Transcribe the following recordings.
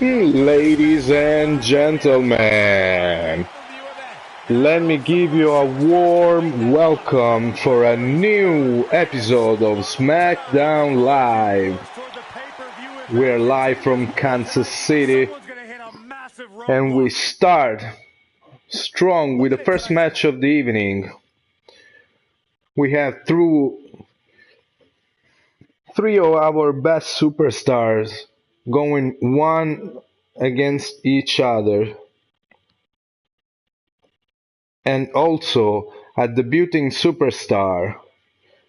Ladies and gentlemen, let me give you a warm welcome for a new episode of SmackDown Live. We're live from Kansas City, and we start strong with the first match of the evening. We have three of our best superstars going one against each other, and also a debuting superstar,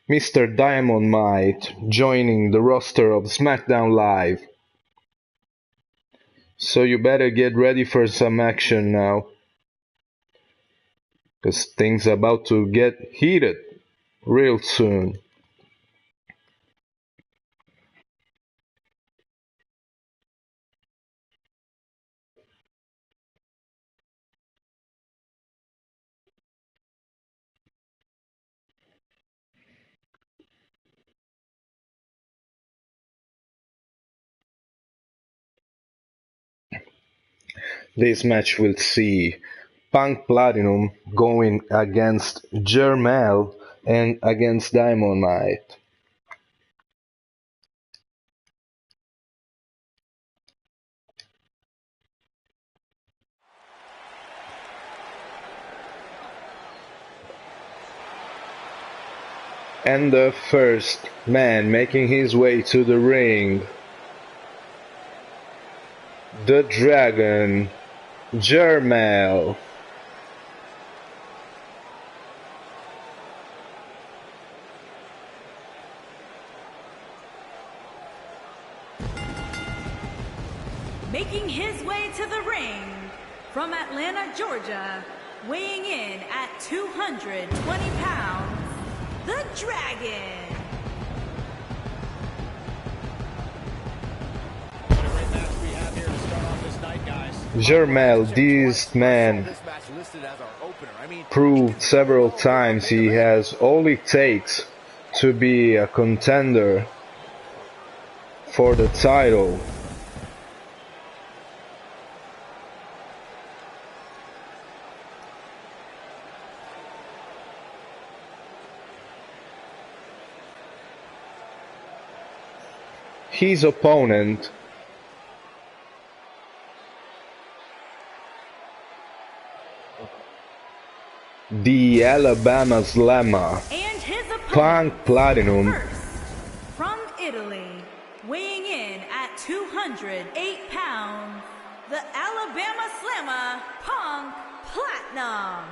Mr. Dynamite, joining the roster of SmackDown Live. So you better get ready for some action now, cause things are about to get heated real soon. This match will see Punk Platinum going against Jermel and against Dynamite. And the first man making his way to the ring, the Dragon, Jermel. Making his way to the ring from Atlanta, Georgia, weighing in at 220 pounds, the Dragon. Jermel, this man proved several times he has all it takes to be a contender for the title. His opponent, the Alabama Slammer, and his opponent, Punk Platinum, first, from Italy, weighing in at 208 pounds, the Alabama Slammer, Punk Platinum.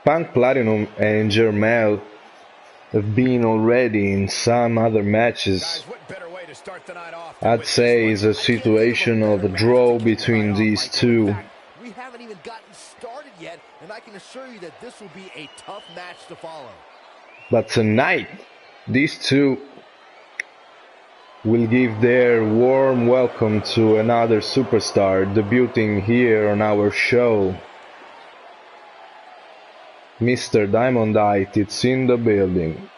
Punk Platinum and Jermel have been already in some other matches. I'd say it's a situation of a draw between these two. We haven't even gotten started yet, and I can assure you that this will be a tough match to follow. But tonight, these two will give their warm welcome to another superstar debuting here on our show. Mr. Dynamite is in the building.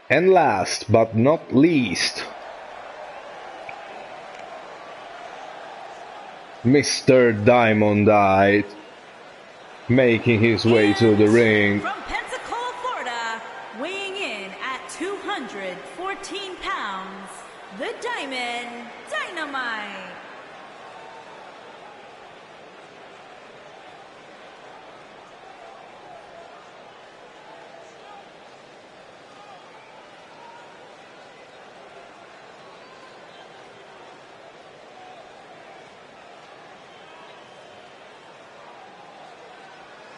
And last but not least, Mr. Dynamite making his way to the ring. From Pensacola, Florida, weighing in at 214 pounds, the Diamond Dynamite.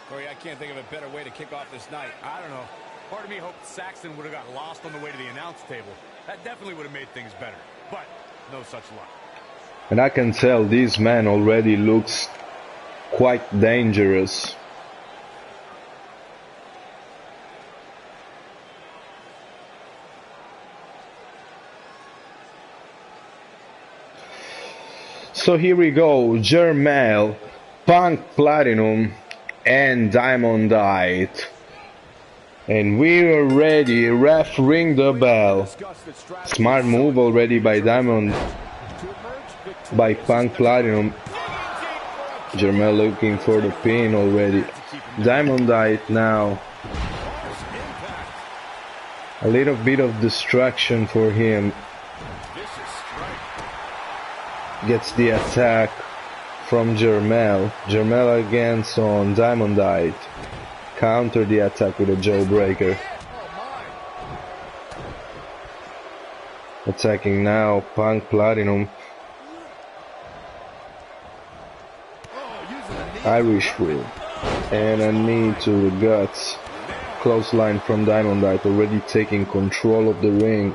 Corey, I can't think of a better way to kick off this night. I don't know. Part of me hoped Saxton would have got lost on the way to the announce table. That definitely would have made things better. but no such luck. And I can tell this man already looks quite dangerous. So here we go, Jermel, Punk Platinum, and Diamondite. And we are ready, ref ring the bell. Smart move already by Punk Platinum. Jermel looking for the pin already. Diamondite now. A little bit of distraction for him. Gets the attack from Jermel. Jermel against on Diamondite. Counter the attack with a jawbreaker. Attacking now Punk Platinum. Irish whip and a knee to the guts. Close line from Diamondite, already taking control of the ring.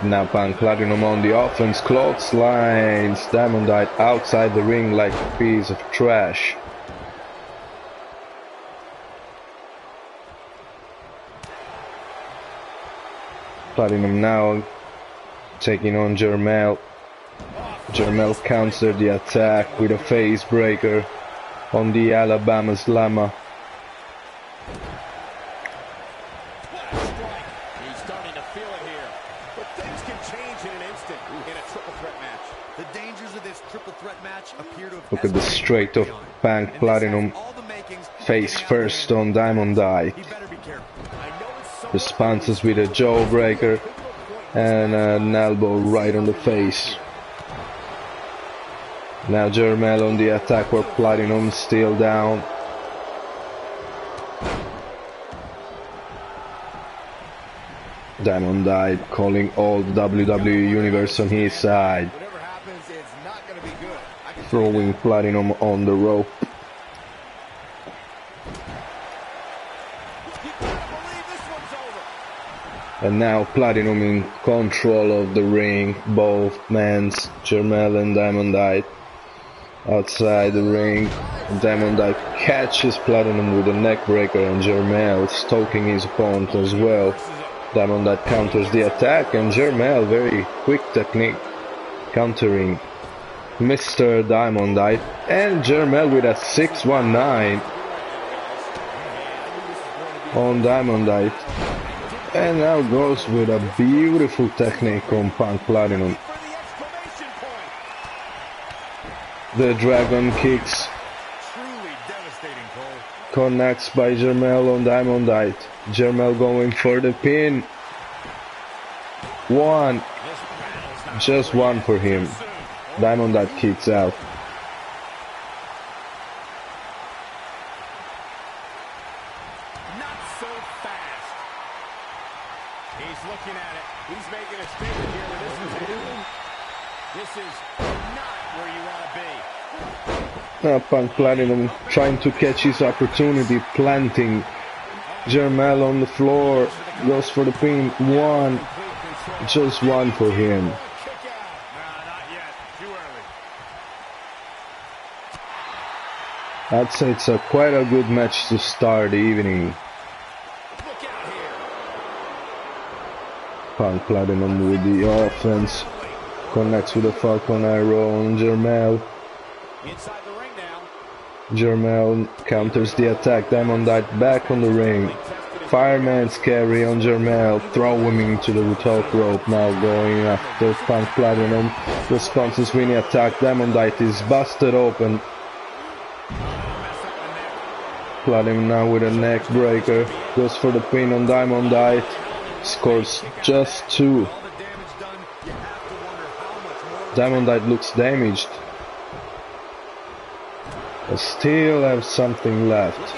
Now Punk Platinum on the offense, clotheslines Diamondite outside the ring like a piece of trash. Platinum now taking on Jermel. Jermel counters the attack with a face breaker on the Alabama Slammer. He's starting to feel it here, but things can change in an instant in a triple threat match. The dangers of this triple threat match appear to have Look at the straight of Punk Platinum. Face first on Diamondite. Responses with a jawbreaker and an elbow right on the face. Now Jermel on the attack where Platinum still down. Diamondite calling all the WWE Universe on his side. Throwing Platinum on the rope. And now Platinum in control of the ring, both men's, Jermel and Diamondite. Outside the ring, Diamondite catches Platinum with a neck breaker and Jermel stoking his opponent as well. Diamondite counters the attack and Jermel, very quick technique, countering Mr. Diamondite. And Jermel with a 619 on Diamondite. And now goes with a beautiful technique on Punk Platinum. The Dragon kicks. Connects by Jermel on Diamondite. Jermel going for the pin. One. Just one for him. Diamondite kicks out. Not so fast. He's looking at it. He's making a statement here with this one. This is not where you want to be. Punk Platinum trying to catch his opportunity, planting Jermel on the floor, goes for the pin. One, just one for him. I'd say it's quite a good match to start the evening. Punk Platinum with the offense, connects with a Falcon Arrow on Jermel. Inside the ring now. Jermel counters the attack. Diamondite back on the ring. Fireman's carry on Jermel. Throw him into the top rope. Now going after Punk Platinum. Responses winning attack. Diamondite is busted open. Platinum now with a neck breaker. Goes for the pin on Diamondite. Scores just two. Diamondite looks damaged. But still have something left.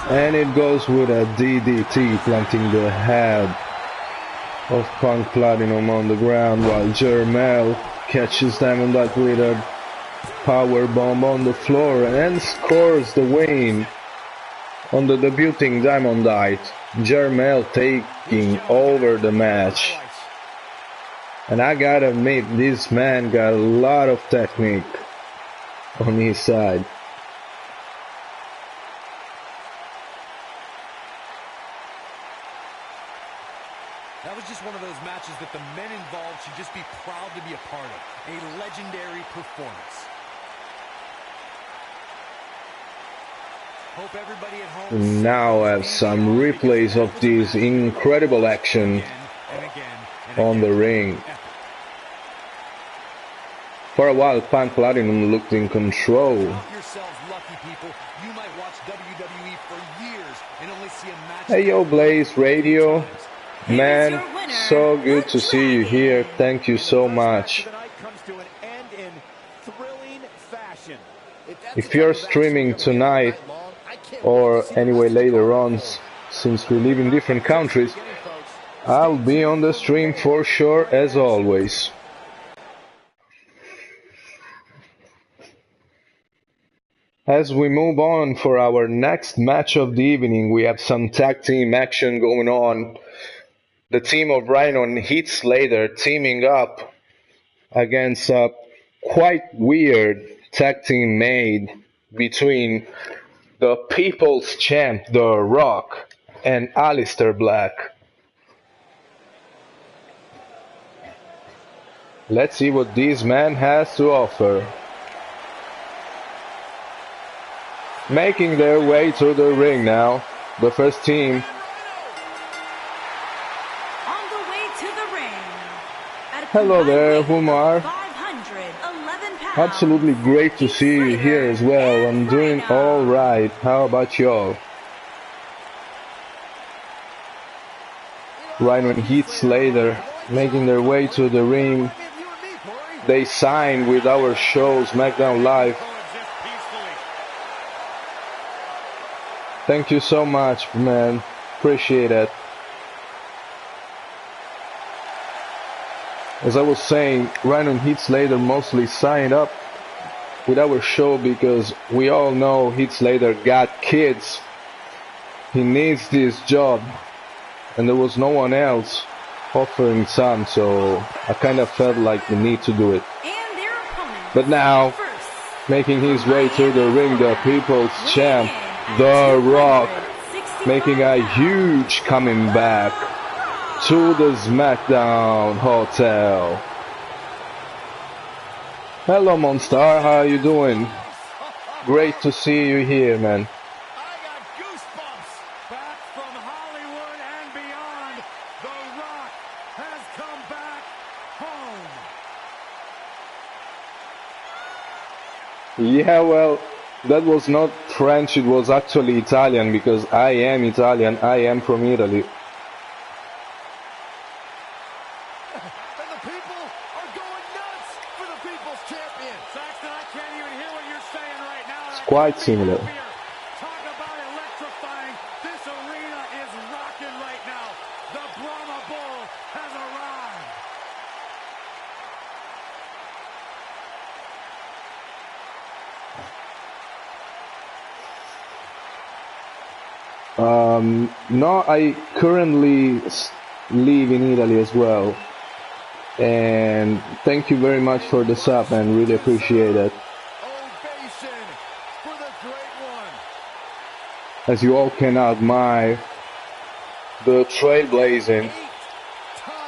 And it goes with a DDT, planting the head of Punk Platinum on the ground while Jermel catches Diamondite with a power bomb on the floor and scores the win on the debuting Diamondite. Jarmel taking over the match. And I gotta admit, this man got a lot of technique on his side. That was just one of those matches that the men involved should just be proud to be a part of. A legendary performance. Hope everybody at home now have some replays of this incredible action on the ring. For a while, Punk Platinum looked in control. Count yourselves lucky, people. You might watch WWE for years and only see a match. Hey yo, Blaze Radio. Man, so good to see you here. Thank you so much. If you're streaming tonight, or anyway later on, since we live in different countries, I'll be on the stream for sure as always. As we move on for our next match of the evening, we have some tag team action going on. The team of Rhino and Heath Slater teaming up against a quite weird tag team made between the People's Champ, The Rock, and Aleister Black. Let's see what this man has to offer. Making their way to the ring now, the first team. Hello there, Humar. Absolutely great to see you here as well. I'm doing alright. How about y'all? Rhino and Heath Slater making their way to the ring. They signed with our show SmackDown Live. Thank you so much, man. Appreciate it. As I was saying, Rhino and Heath Slater mostly signed up with our show because we all know Heath Slater got kids. He needs this job, and there was no one else offering some, so I kind of felt like the need to do it. But now, making his way to the ring, the People's Champ, The Rock, making a huge coming back to the SmackDown Hotel. Hello, Monstar, how are you doing? Great to see you here, man. I got goosebumps. Back from Hollywood and beyond, The Rock has come back home. Yeah, well, that was not French, it was actually Italian, because I am Italian, I am from Italy. And the people are going nuts for the People's Champion. Saxton, I can't even hear what you're saying right now. It's quite similar. Talk about electrifying. This arena is rocking right now. The Brahma Bull has arrived. No, I currently live in Italy as well. And thank you very much for the sub, and really appreciate it. Ovation for the great one. As you all can admire, the trailblazing,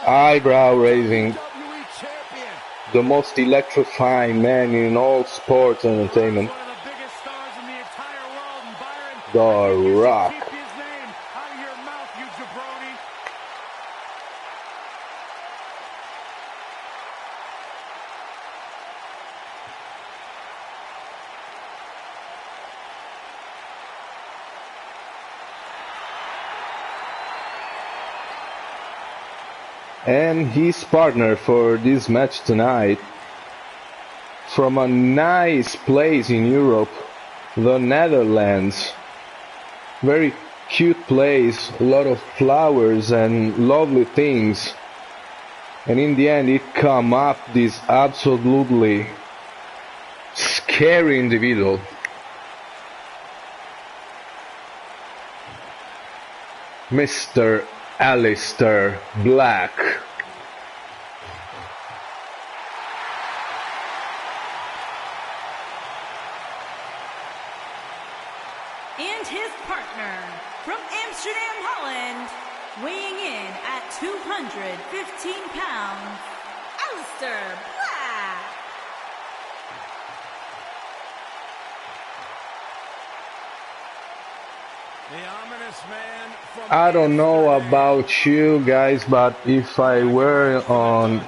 eyebrow-raising, WWE champion. the most electrifying man in all sports entertainment, One of the biggest stars in the entire world, and Byron, The Rock. keep his name out of your mouth, you jabroni. And his partner for this match tonight, from a nice place in Europe, the Netherlands. Very cute place, a lot of flowers and lovely things. And in the end it come up this absolutely scary individual. Mr. Aleister Black. And his partner from Amsterdam, Holland, weighing in at 215 pounds, Aleister Black. The ominous man from I don't know about you guys, but if I were on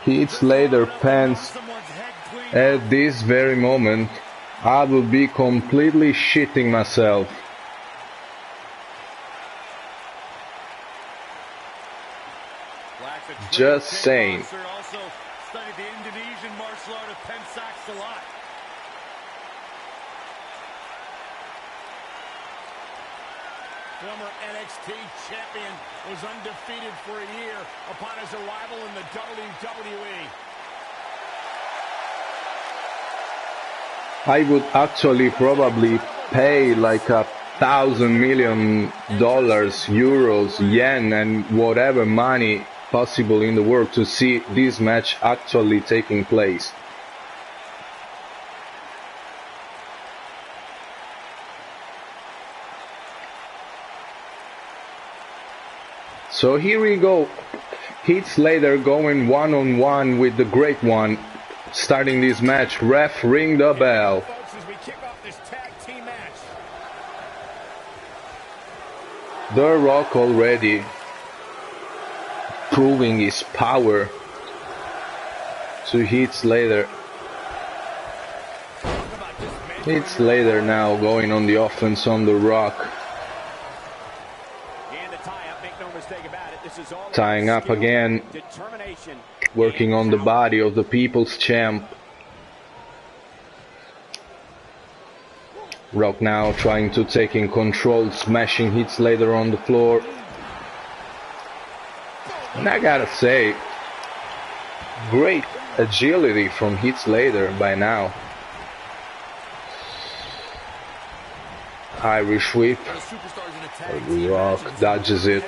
Heath Slater pants at this very moment, I would be completely shitting myself. Just saying. Also studied the Indonesian martial art of Pencak Silat. Former NXT champion was undefeated for a year upon his arrival in the WWE. I would actually probably pay like $1,000,000,000, euros, yen, and whatever money possible in the world to see this match actually taking place. So here we go. Heath Slater going one-on-one with the Great One. Starting this match, ref ring the bell. Folks, as we kick off this tag team match. The Rock already proving his power to Heath Slater. Heath Slater now going on the offense on The Rock. And the tie-up, make no mistake about it. This is all Tying up skill, again, determination, working on the body of the People's Champ. Rock now trying to take in control, smashing Heath Slater on the floor. And I gotta say, great agility from Heath Slater by now. Irish whip. Rock dodges it.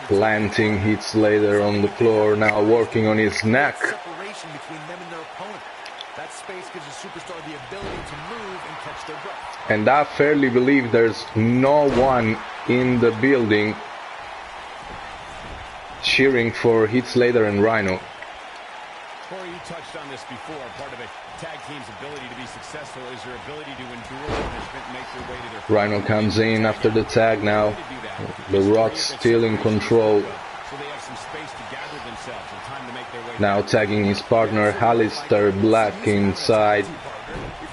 Planting Heath Slater on the floor, now working on his neck. Separation between them and their opponent. That space gives a superstar the ability to move and catch their breath. And I fairly believe there's no one in the building cheering for Heath Slater and Rhino. Corey, you touched on this before. Part of a tag team's ability to be successful is their ability to endure punishment and make their way to their... Rhino comes in after the tag now. The Rock's still in control. So they have some space to gather themselves and time to make their way... Now tagging his partner Aleister Black inside. If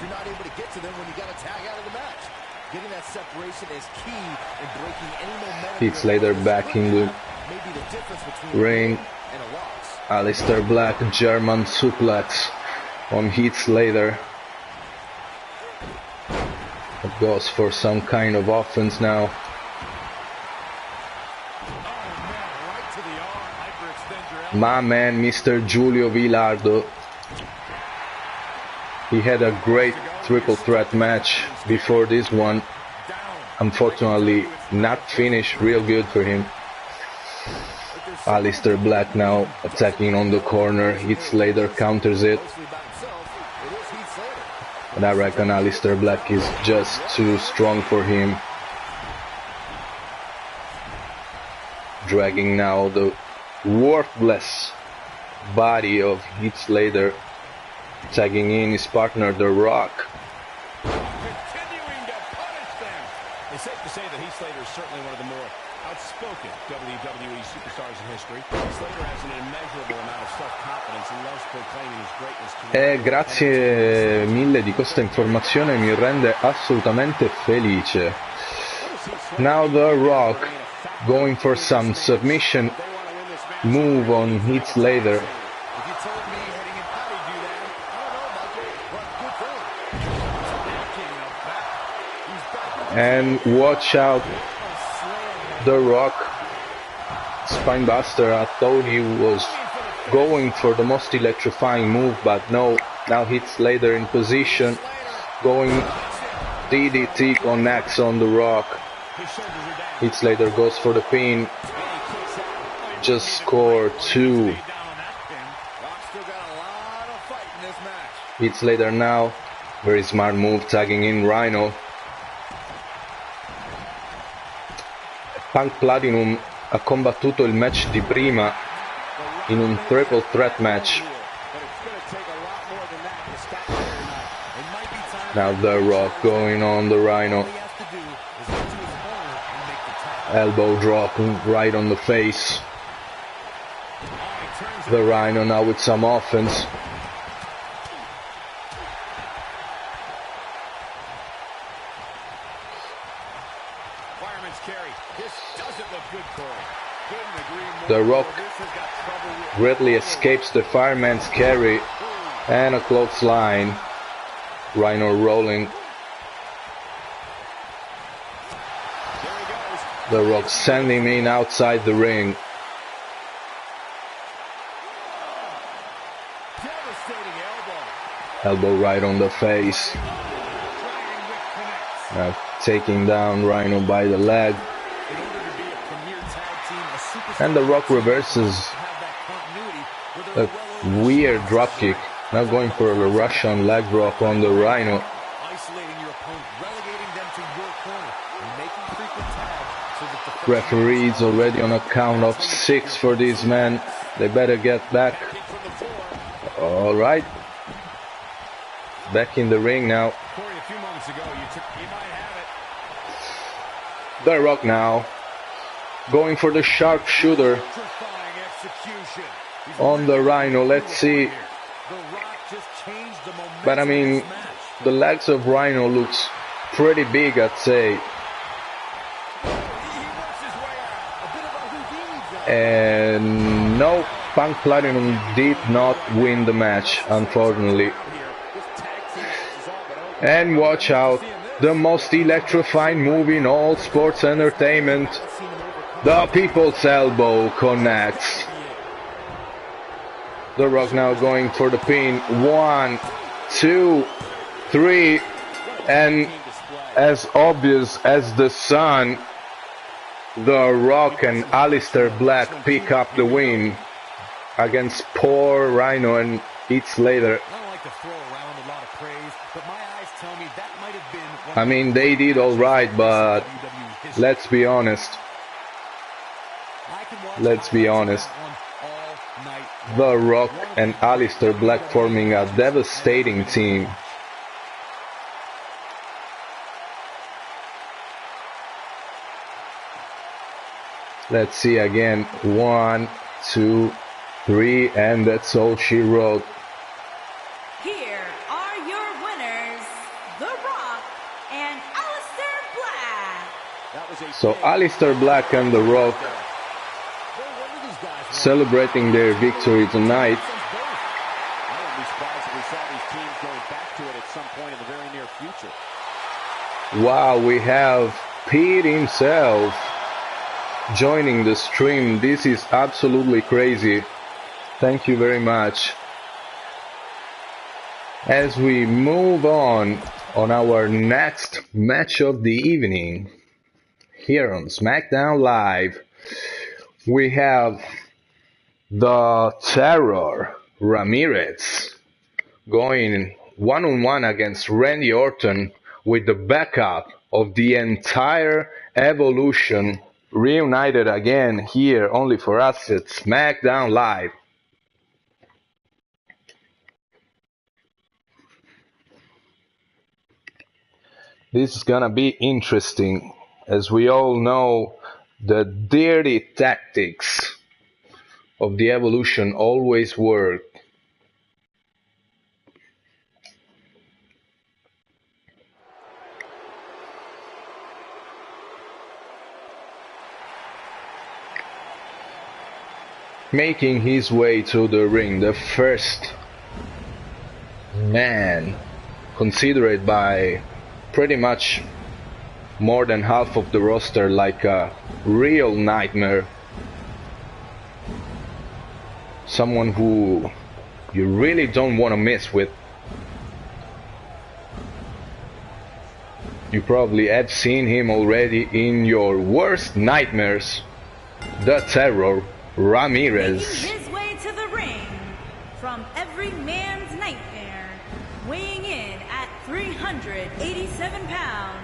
you're not able to get to them when you got a tag out of the match, getting that separation is key in breaking any momentum. Heath Slater back in the Maybe the difference between ring. and a loss. Aleister Black German suplex on Heath Slater. It goes for some kind of offense now. My man, Mr. Giulio Villardo. He had a great triple threat match before this one. Unfortunately, not finished real good for him. Aleister Black now attacking on the corner. Heath Slater counters it. But I reckon Aleister Black is just too strong for him. Dragging now the worthless body of Heath Slater. Tagging in his partner, The Rock. Continuing to punish them. It's safe to say that Heath Slater is certainly one of the more outspoken WWE superstars in history. Slater has an immeasurable amount of self-confidence and loves proclaiming his greatness to... Grazie mille di questa informazione, mi rende assolutamente felice. Now The Rock going for some submission move on Heath Slater. And watch out, The Rock Spinebuster. I thought he was going for the most electrifying move, but no. Now Heath Slater in position, going DDT connects on The Rock. Heath Slater goes for the pin. Just scored 2. Heath Slater now. Very smart move, tagging in Rhino. Punk Platinum ha combattuto il match di prima in un triple threat match. Now The Rock going on the Rhino. Elbow drop right on the face. The Rhino now with some offense. The Rock greatly escapes the fireman's carry and a clothesline. Rhino rolling. The Rock sending him in outside the ring. Elbow right on the face. Now taking down Rhino by the leg. And The Rock reverses a weird dropkick. Now going for a Russian leg drop on the Rhino. Referee's already on a count of 6 for these men. They better get back. Alright. Back in the ring now. The Rock now going for the sharpshooter on the Rhino. Let's see. But I mean, the legs of Rhino looks pretty big, I'd say. And no, Punk Platinum did not win the match, unfortunately. And watch out, the most electrifying move in all sports entertainment. The People's Elbow connects. The Rock now going for the pin. 1, 2, 3. And as obvious as the sun, The Rock and Aleister Black pick up the win against poor Rhino and Heath Slater. I mean, they did alright, but let's be honest. Let's be honest. The Rock and Aleister Black forming a devastating team. Let's see again. 1, 2, 3, and that's all she wrote. Here are your winners, The Rock and Aleister Black. So Aleister Black and The Rock celebrating their victory tonight. Wow, we have Pete himself joining the stream. This is absolutely crazy. Thank you very much. As we move on our next match of the evening here on SmackDown Live, we have the Terror Ramirez going one-on-one against Randy Orton with the backup of the entire Evolution reunited again here only for us at SmackDown Live. This is gonna be interesting. As we all know, the dirty tactics of the Evolution always work. Making his way to the ring, the first man considered by pretty much more than half of the roster like a real nightmare. Someone who you really don't want to mess with. You probably have seen him already in your worst nightmares. The Terror, Ramirez. Making his way to the ring from every man's nightmare, weighing in at 387 pounds,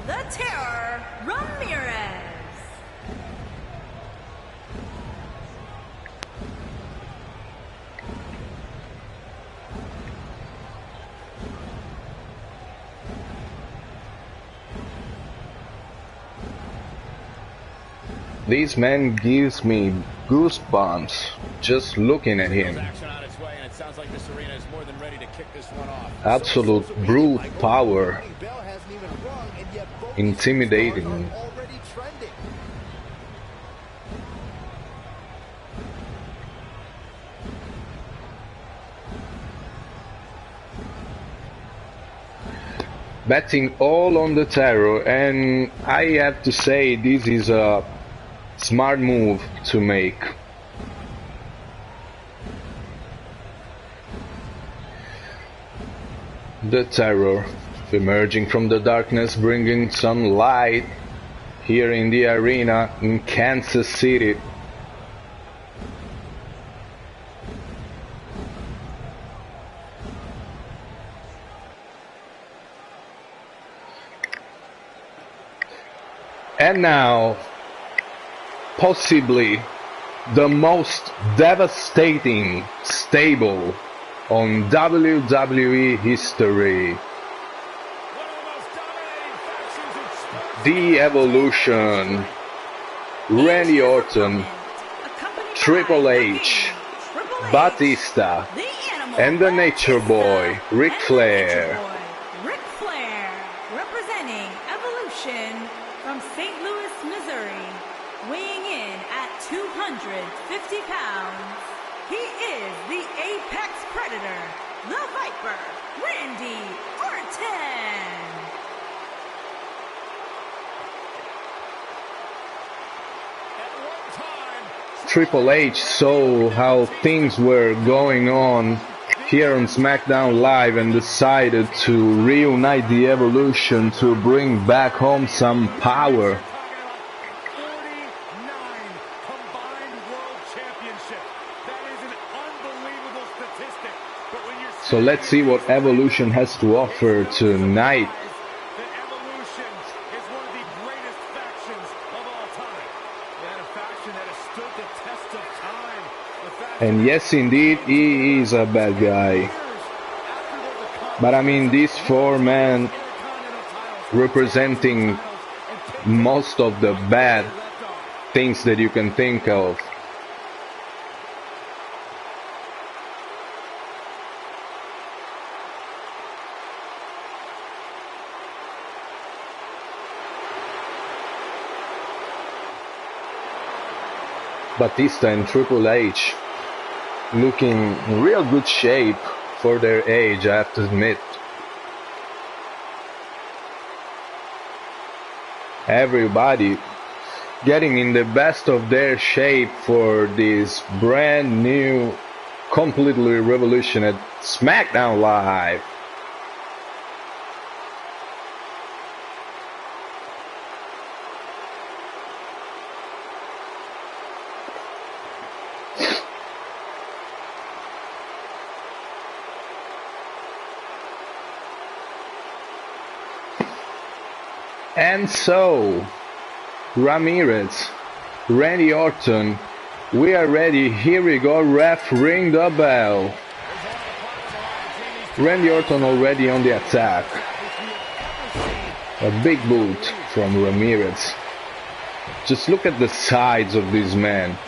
the Terror, Ramirez. This man gives me goosebumps just looking at him. Absolute brute power. Intimidating. Betting all on the Terror, and I have to say this is a smart move to make. The Terror emerging from the darkness, bringing some light here in the arena in Kansas City. And now, possibly the most devastating stable on WWE history. The Evolution, Randy Orton, Triple H, Batista, and the Nature Boy, Ric Flair. Ric Flair, representing Evolution from St. Louis, Missouri, weighing in at 250 pounds. He is the Apex Predator, the Viper, Randy Orton. Triple H saw how things were going on here on SmackDown Live and decided to reunite the Evolution to bring back home some power. So let's see what Evolution has to offer tonight. And yes, indeed, he is a bad guy. But I mean, these four men representing most of the bad things that you can think of. Batista and Triple H looking in real good shape for their age, I have to admit. Everybody getting in the best of their shape for this brand new, completely revolutionary SmackDown Live. And so, Ramirez, Randy Orton, we are ready. Here we go, ref, ring the bell. Randy Orton already on the attack. A big boot from Ramirez. Just look at the sides of this man.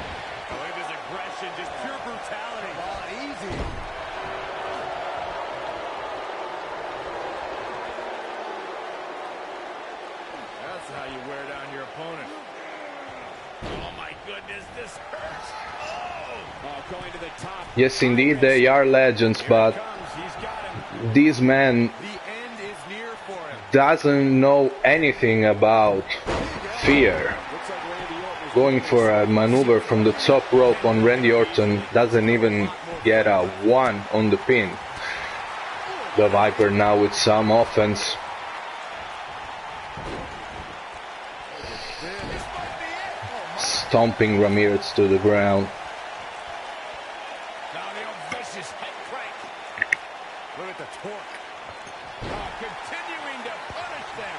Yes, indeed, they are legends, but this man doesn't know anything about fear. Going for a maneuver from the top rope on Randy Orton, doesn't even get a 1 on the pin. The Viper now with some offense. stomping Ramirez to the ground. Now the old vicious head crank. Look at the torque. Continuing to punish them.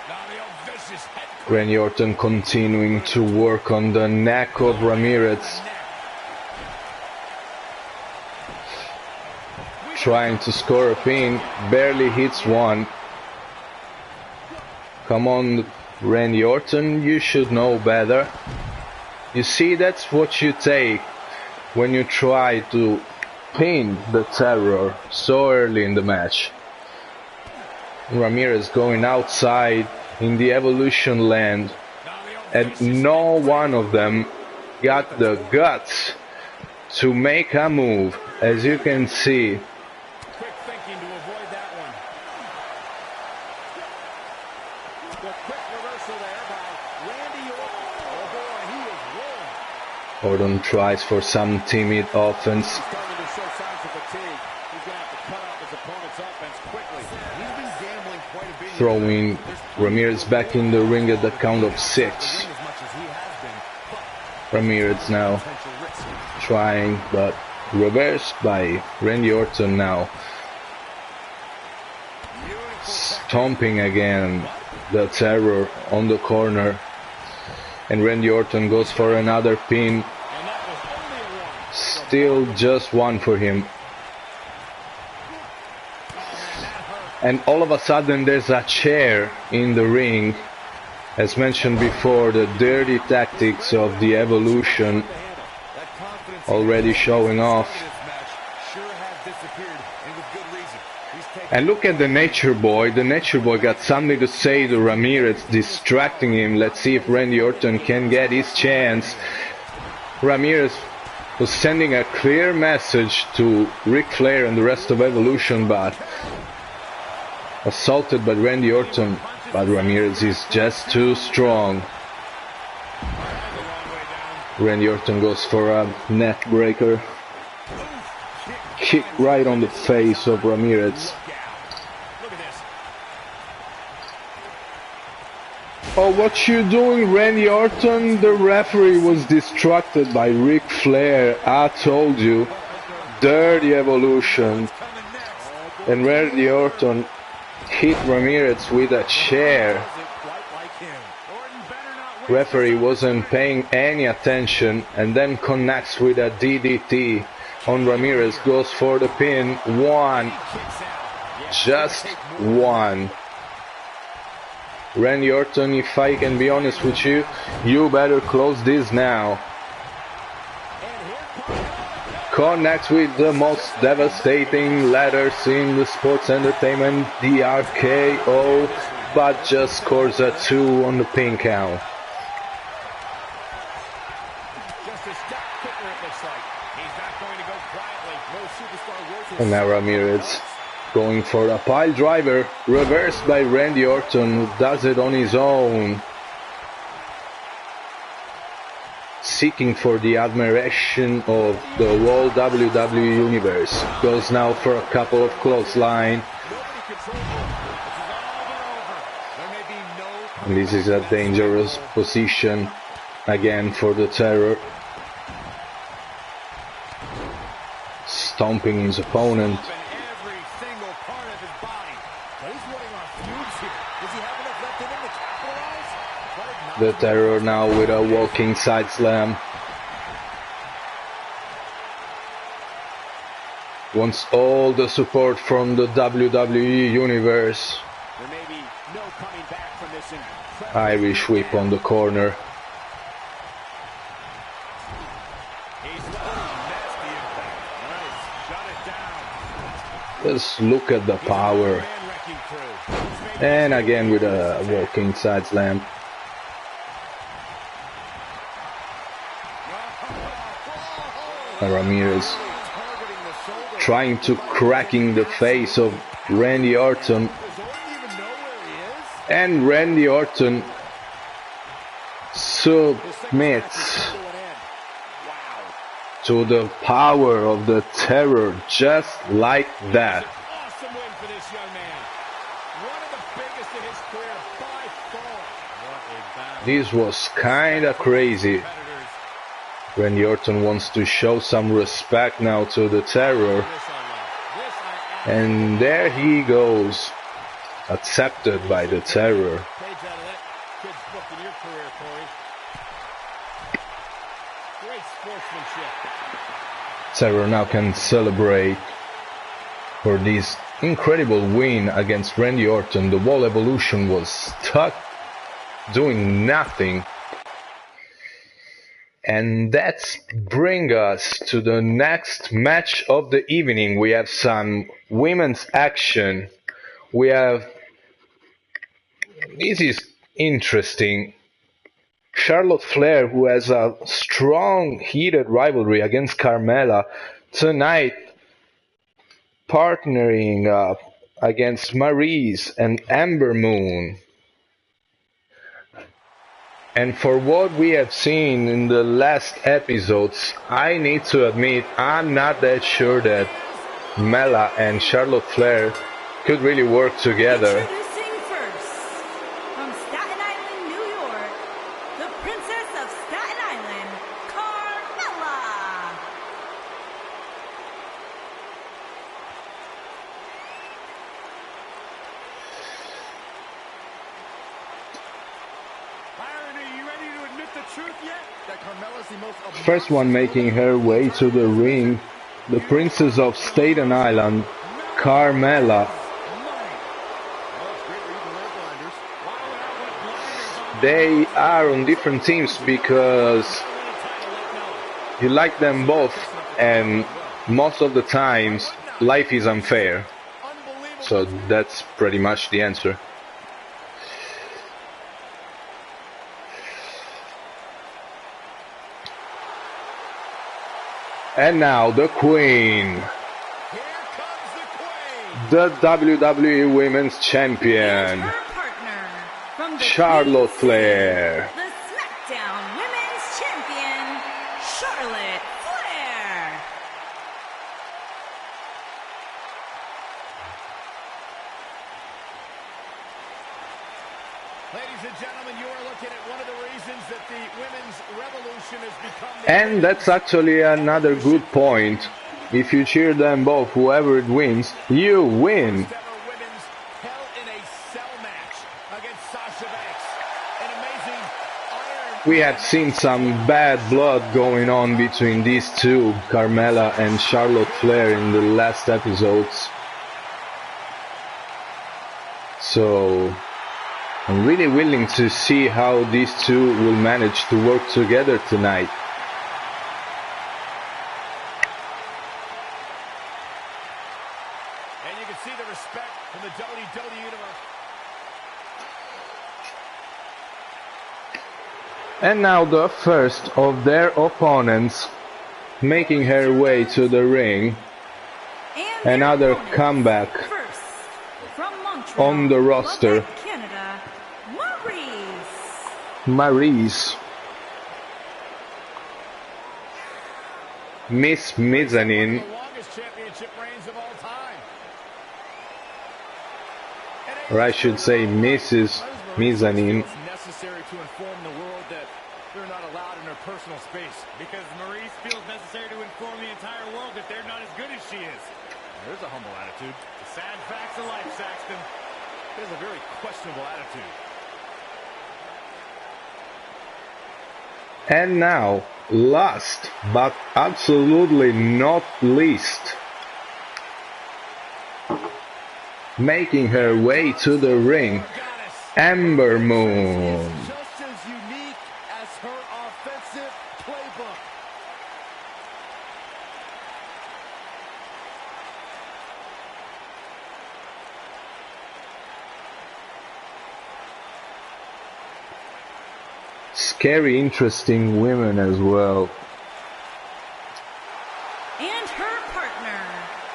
Now the old vicious head crank. Randy Orton continuing to work on the neck of Ramirez. Trying to score a pin, barely hits one. Come on, Randy Orton, you should know better. You see, that's what you take when you try to pin the Terror so early in the match. Ramirez going outside in the Evolution land, and no one of them got the guts to make a move, as you can see. Quick thinking to avoid that one. The quick reversal there by Randy Orton. Oh boy, he is rolling. Orton tries for some timid offense, He's starting to show signs of fatigue. He's going to have to cut off his opponent's offense quickly. He's been gambling quite a bit. throwing Ramirez back in the ring at the count of 6. As much as he has been, Ramirez now potential risk. trying, but reversed by Randy Orton now. Stomping again the Terror on the corner, and Randy Orton goes for another pin. Still just one for him. And all of a sudden there's a chair in the ring. As mentioned before, the dirty tactics of the Evolution already showing off. And look at the Nature Boy. The Nature Boy got something to say to Ramirez, distracting him. Let's see if Randy Orton can get his chance. Ramirez was sending a clear message to Ric Flair and the rest of Evolution, but assaulted by Randy Orton. But Ramirez is just too strong. Randy Orton goes for a neck breaker. Kick right on the face of Ramirez. Oh, what you doing, Randy Orton? The referee was distracted by Ric Flair. I told you. Dirty Evolution. And Randy Orton hit Ramirez with a chair. Referee wasn't paying any attention and then connects with a DDT on Ramirez. Goes for the pin. One. Just one. Randy Orton, if I can be honest with you, you better close this now. Connects with the most devastating letters in the sports entertainment, the RKO, but just scores a 2 on the pin count. And now Ramirez going for a pile driver, reversed by Randy Orton, who does it on his own. Seeking for the admiration of the whole WWE Universe. Goes now for a couple of clothesline. And this is a dangerous position again for the Terror. Stomping his opponent. The Terror now with a walking side slam. Wants all the support from the WWE Universe. There may be no coming back from this incredible Irish whip on the corner. Just look at the power. And again with a walking side slam. Ramirez trying to cracking the face of Randy Orton, and Randy Orton submits to the power of the Terror just like that. Awesome win for this young man. One of the biggest in his career by far. What a This was kinda crazy. Randy Orton wants to show some respect now to the Terror. And there he goes. Accepted by the Terror. Terror now can celebrate for this incredible win against Randy Orton. The whole Evolution was stuck doing nothing. And that's bring us to the next match of the evening. We have some women's action. This is interesting. Charlotte Flair, who has a strong, heated rivalry against Carmella, tonight partnering up against Maryse and Ember Moon. And for what we have seen in the last episodes, I need to admit I'm not that sure that Mella and Charlotte Flair could really work together. Introducing first, from Staten Island, New York, the Princess of Staten Island, Carmella. First one making her way to the ring, the Princess of Staten Island, Carmella. They are on different teams because you like them both, and most of the times life is unfair. So that's pretty much the answer. And now the Queen, the WWE Women's Champion, Her partner, from the Charlotte Queen Flair. City, the SmackDown Women's Champion, Charlotte Flair. Ladies and gentlemen, you are looking at one of the reasons that the women's revolution has become the And that's actually another good point. If you cheer them both, whoever it wins, you win. ever women's Hell in a Cell match against Sasha Banks. An amazing iron. We have seen some bad blood going on between these two, Carmella and Charlotte Flair, in the last episodes. So I'm really willing to see how these two will manage to work together tonight. And you can see the respect from the WWE Universe. And now the first of their opponents making her way to the ring. And their Another opponents. comeback First, from Montreal, on the roster. Quebec, Canada, Maryse. Maryse, Miss Mezzanine, The longest championship reigns of all time. or I should say Mrs. Mezzanine. It's necessary to inform the world that they're not allowed in her personal space. Because Maryse feels necessary to inform the entire world that they're not as good as she is. There's a humble attitude. The sad facts of life, Saxton. There's a very questionable attitude. And now, last but absolutely not least, making her way to the ring, Ember Moon. Just as unique as her offensive playbook. Scary, interesting women as well. And her partner,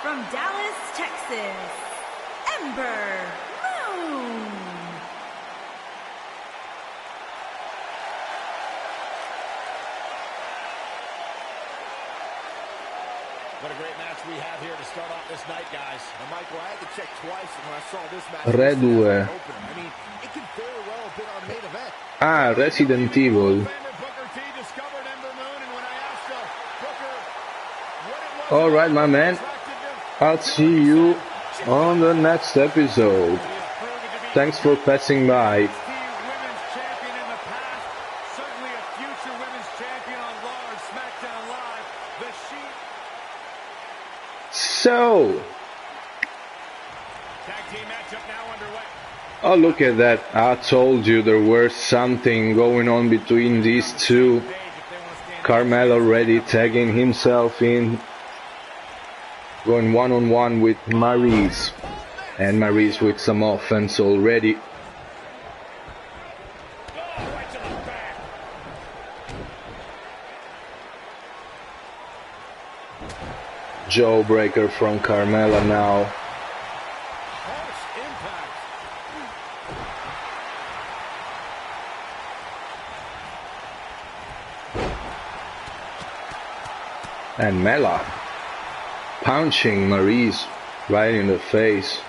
from Dallas, Texas, Ember Moon. What a great match we have here to start off this night, guys. And Michael, I had to check twice when I saw this match. Re 2. I mean, it could very well have been our main event. Ah, Resident Evil. Alright, my man. I'll see you on the next episode. Thanks for passing by. So, oh, look at that. I told you there was something going on between these two. Carmel already tagging himself in, going one-on-one with Maryse. And Maryse with some offense already. Jawbreaker from Carmella now. And Mela punching Maryse right in the face.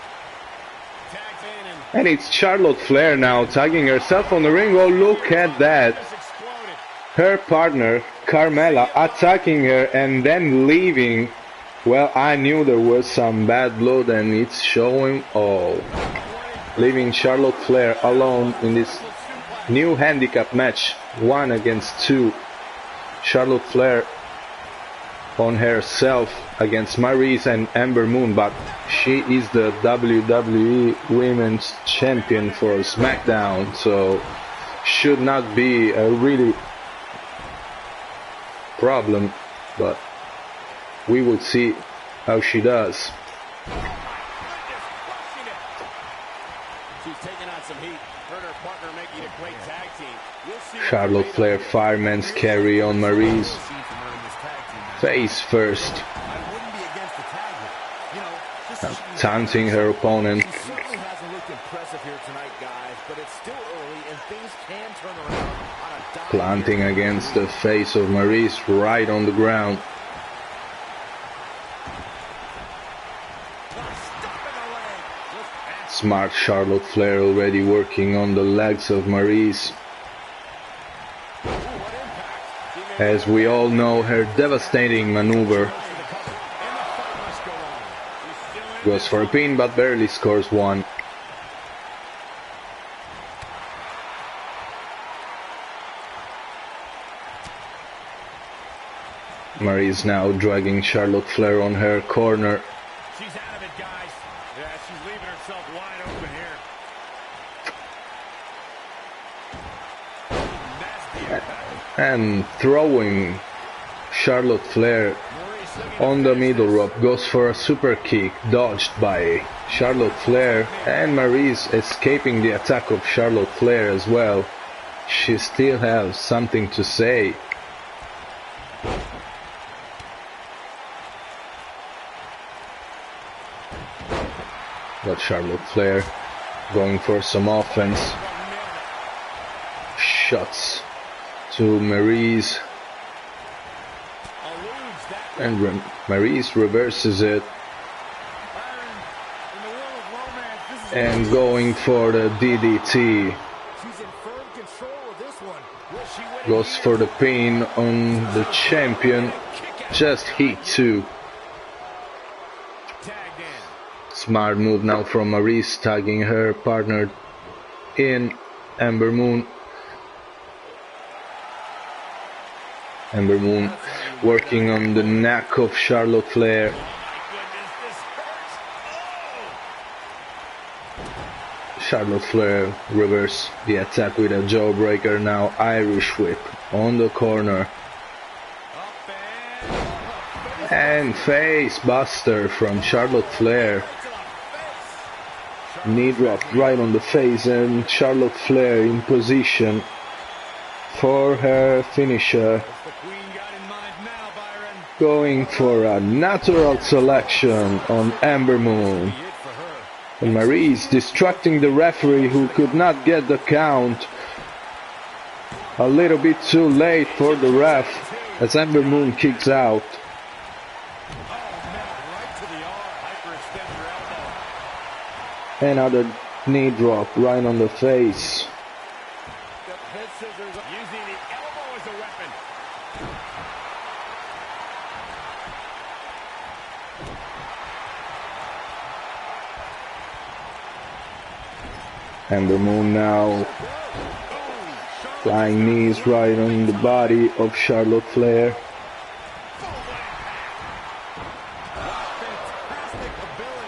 And it's Charlotte Flair now tagging herself on the ring. Oh, look at that. Her partner, Carmella, attacking her and then leaving. Well, I knew there was some bad blood and it's showing all. Leaving Charlotte Flair alone in this new handicap match, 1 against 2. Charlotte Flair on herself against Maryse and Ember Moon, but she is the WWE Women's Champion for SmackDown, so should not be a really problem, but we will see how she does. She's taking on some heat. Her and her partner making a great tag team. We'll see. Charlotte Flair fireman's carry on Maryse. Face first. Taunting her opponent. She certainly hasn't looked impressive here tonight, guys, but it's still early and things can turn around on a dime. Planting against the face of Maryse right on the ground. Smart Charlotte Flair already working on the legs of Maryse. As we all know, her devastating maneuver goes for a pin but barely scores one. Maryse now dragging Charlotte Flair on her corner. She's out of it, guys. Yeah, she's leaving herself wide open here. And throwing Charlotte Flair on the middle rope, goes for a super kick, dodged by Charlotte Flair, and Maryse escaping the attack of Charlotte Flair as well. She still has something to say. But Charlotte Flair going for some offense. Shots to Maryse. And Maryse reverses it. And going for the DDT. Goes for the pin on the champion. Just hit 2. Smart move now from Maryse, tagging her partner in, Ember Moon. Ember Moon working on the neck of Charlotte Flair. Charlotte Flair reverse the attack with a jawbreaker now, Irish whip on the corner. And face buster from Charlotte Flair. Knee drop right on the face, and Charlotte Flair in position for her finisher. Going for a natural selection on Ember Moon. And Maryse distracting the referee, who could not get the count. A little bit too late for the ref as Ember Moon kicks out. Another knee drop right on the face. Using the elbow as a weapon. Ember Moon now. Flying knees right on the body of Charlotte Flair.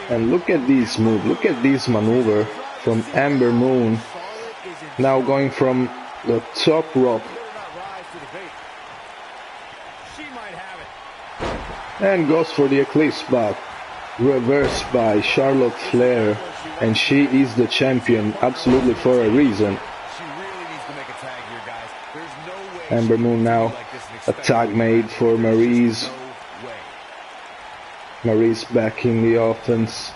And look at this move, look at this maneuver from Ember Moon. Now going from the top rope. And goes for the Eclipse Bot. Reversed by Charlotte Flair. And she is the champion, absolutely for a reason. Ember Moon now, a tag made for Maryse. Maryse back in the offense.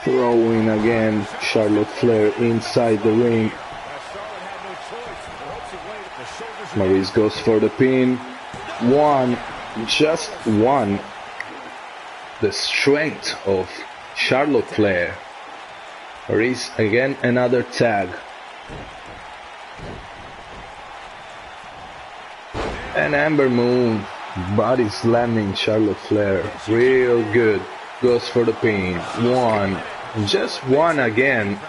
Throwing again Charlotte Flair inside the ring. Maryse goes for the pin. One, just one. The strength of Charlotte Flair. Maryse again, another tag. And Ember Moon body slamming Charlotte Flair. Real good. Goes for the pin. One. Just one again.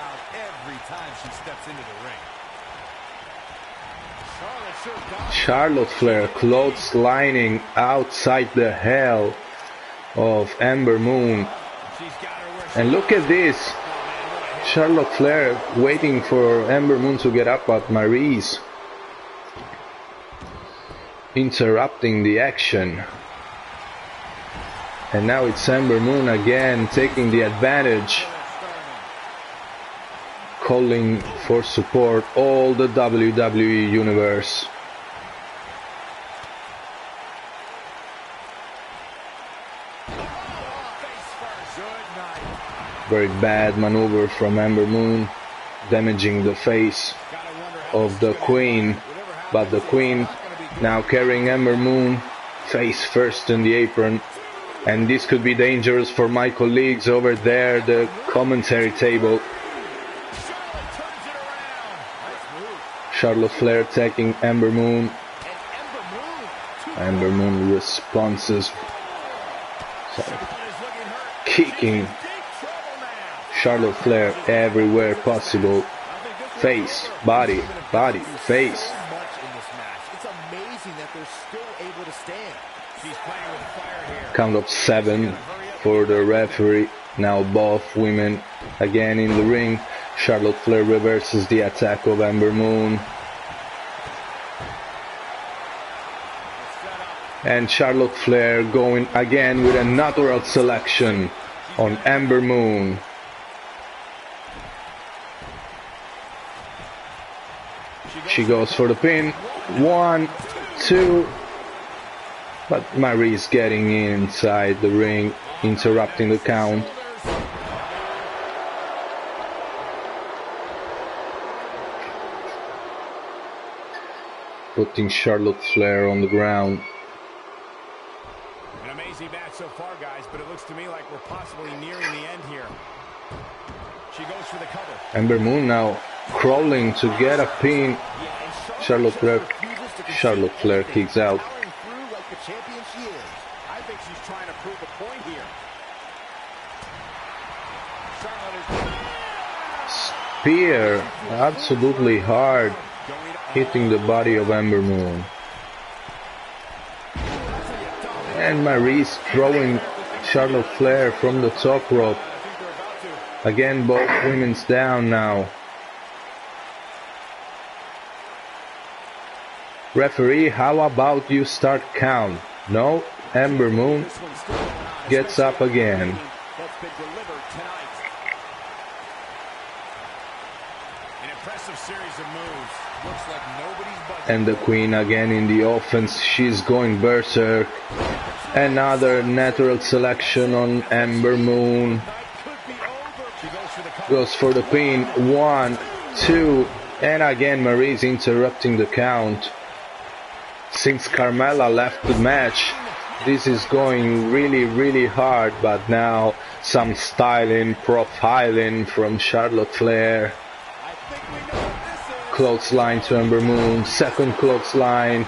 Charlotte Flair clotheslining outside the hell of Ember Moon. And look at this. Charlotte Flair waiting for Ember Moon to get up, but Maryse interrupting the action. And now it's Ember Moon again taking the advantage, calling for support all the WWE Universe. Very bad maneuver from Ember Moon, damaging the face of the Queen, but the Queen now carrying Ember Moon face first in the apron, and this could be dangerous for my colleagues over there, the commentary table. Charlotte Flair attacking Ember Moon. Ember Moon responses, kicking Charlotte Flair everywhere possible. Face, body, body, face. Count of 7 for the referee. Now both women again in the ring. Charlotte Flair reverses the attack of Ember Moon. And Charlotte Flair going again with a natural selection on Ember Moon. She goes for the pin. 1, 2. But Maryse getting inside the ring, interrupting the count. Putting Charlotte Flair on the ground. An amazing match so far, guys, but it looks to me like we're possibly nearing the end here. She goes for the cover. Ember Moon now crawling to get a pin. Charlotte Flair kicks out. I think she's trying to prove a point here. Spear, absolutely hard, hitting the body of Ember Moon. And Maryse throwing Charlotte Flair from the top rope. Again, both women's down now. Referee, how about you start count? No, Ember Moon gets up again. And the Queen again in the offense. She's going berserk. Another natural selection on Ember Moon. Goes for the pin. 1, 2. And again Maryse interrupting the count. Since Carmella left the match, this is going really hard, but now some styling, profiling from Charlotte Flair. Clothesline to Ember Moon, second clothesline,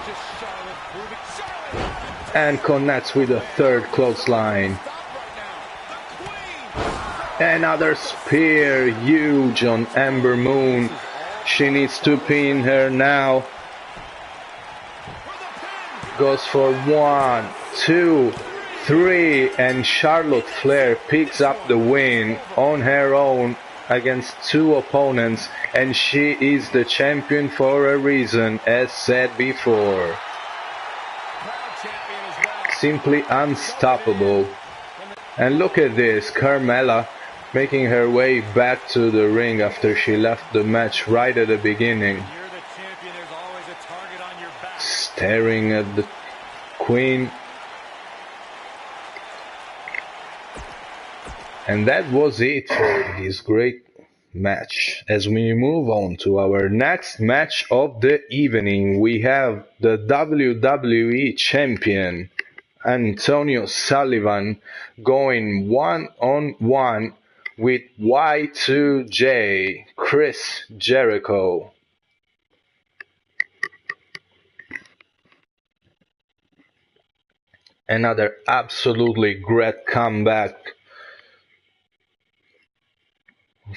and connects with a third clothesline. Another spear, huge on Ember Moon. She needs to pin her now. Goes for 1, 2, 3, and Charlotte Flair picks up the win on her own against two opponents, and she is the champion for a reason, as said before. Simply unstoppable. And look at this, Carmella making her way back to the ring after she left the match right at the beginning. Staring at the Queen. And that was it for this great match. As we move on to our next match of the evening, we have the WWE Champion Antonio Sullivan going one-on-one with Y2J Chris Jericho. Another absolutely great comeback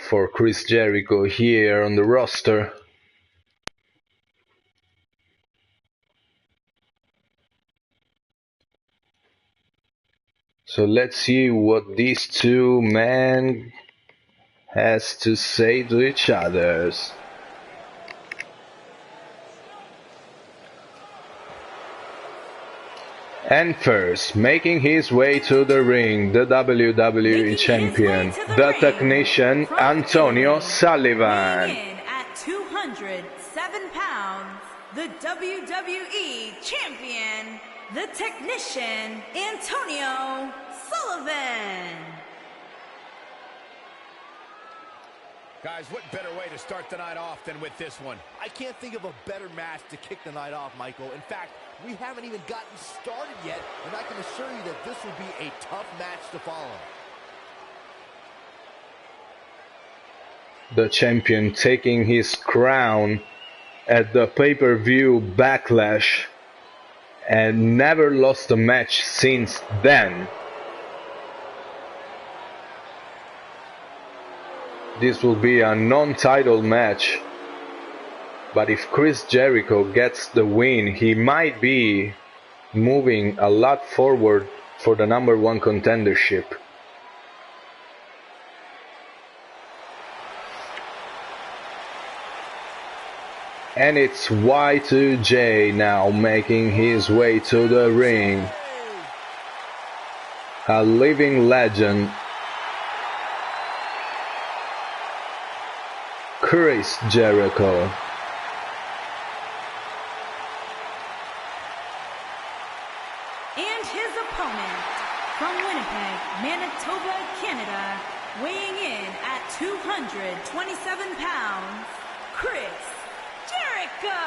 for Chris Jericho here on the roster. So let's see what these two men has to say to each other. And first, making his way to the ring, the WWE Champion, the Technician Antonio Sullivan. In at 207 pounds, the WWE Champion, the Technician Antonio Sullivan. Guys, what better way to start the night off than with this one? I can't think of a better match to kick the night off, Michael. In fact, we haven't even gotten started yet, and I can assure you that this will be a tough match to follow. The champion taking his crown at the pay-per-view Backlash and never lost a match since then. This will be a non-title match, but if Chris Jericho gets the win, he might be moving a lot forward for the #1 contendership. And it's Y2J now making his way to the ring. A living legend, Chris Jericho. And his opponent from Winnipeg, Manitoba, Canada, weighing in at 227 pounds, Chris Jericho.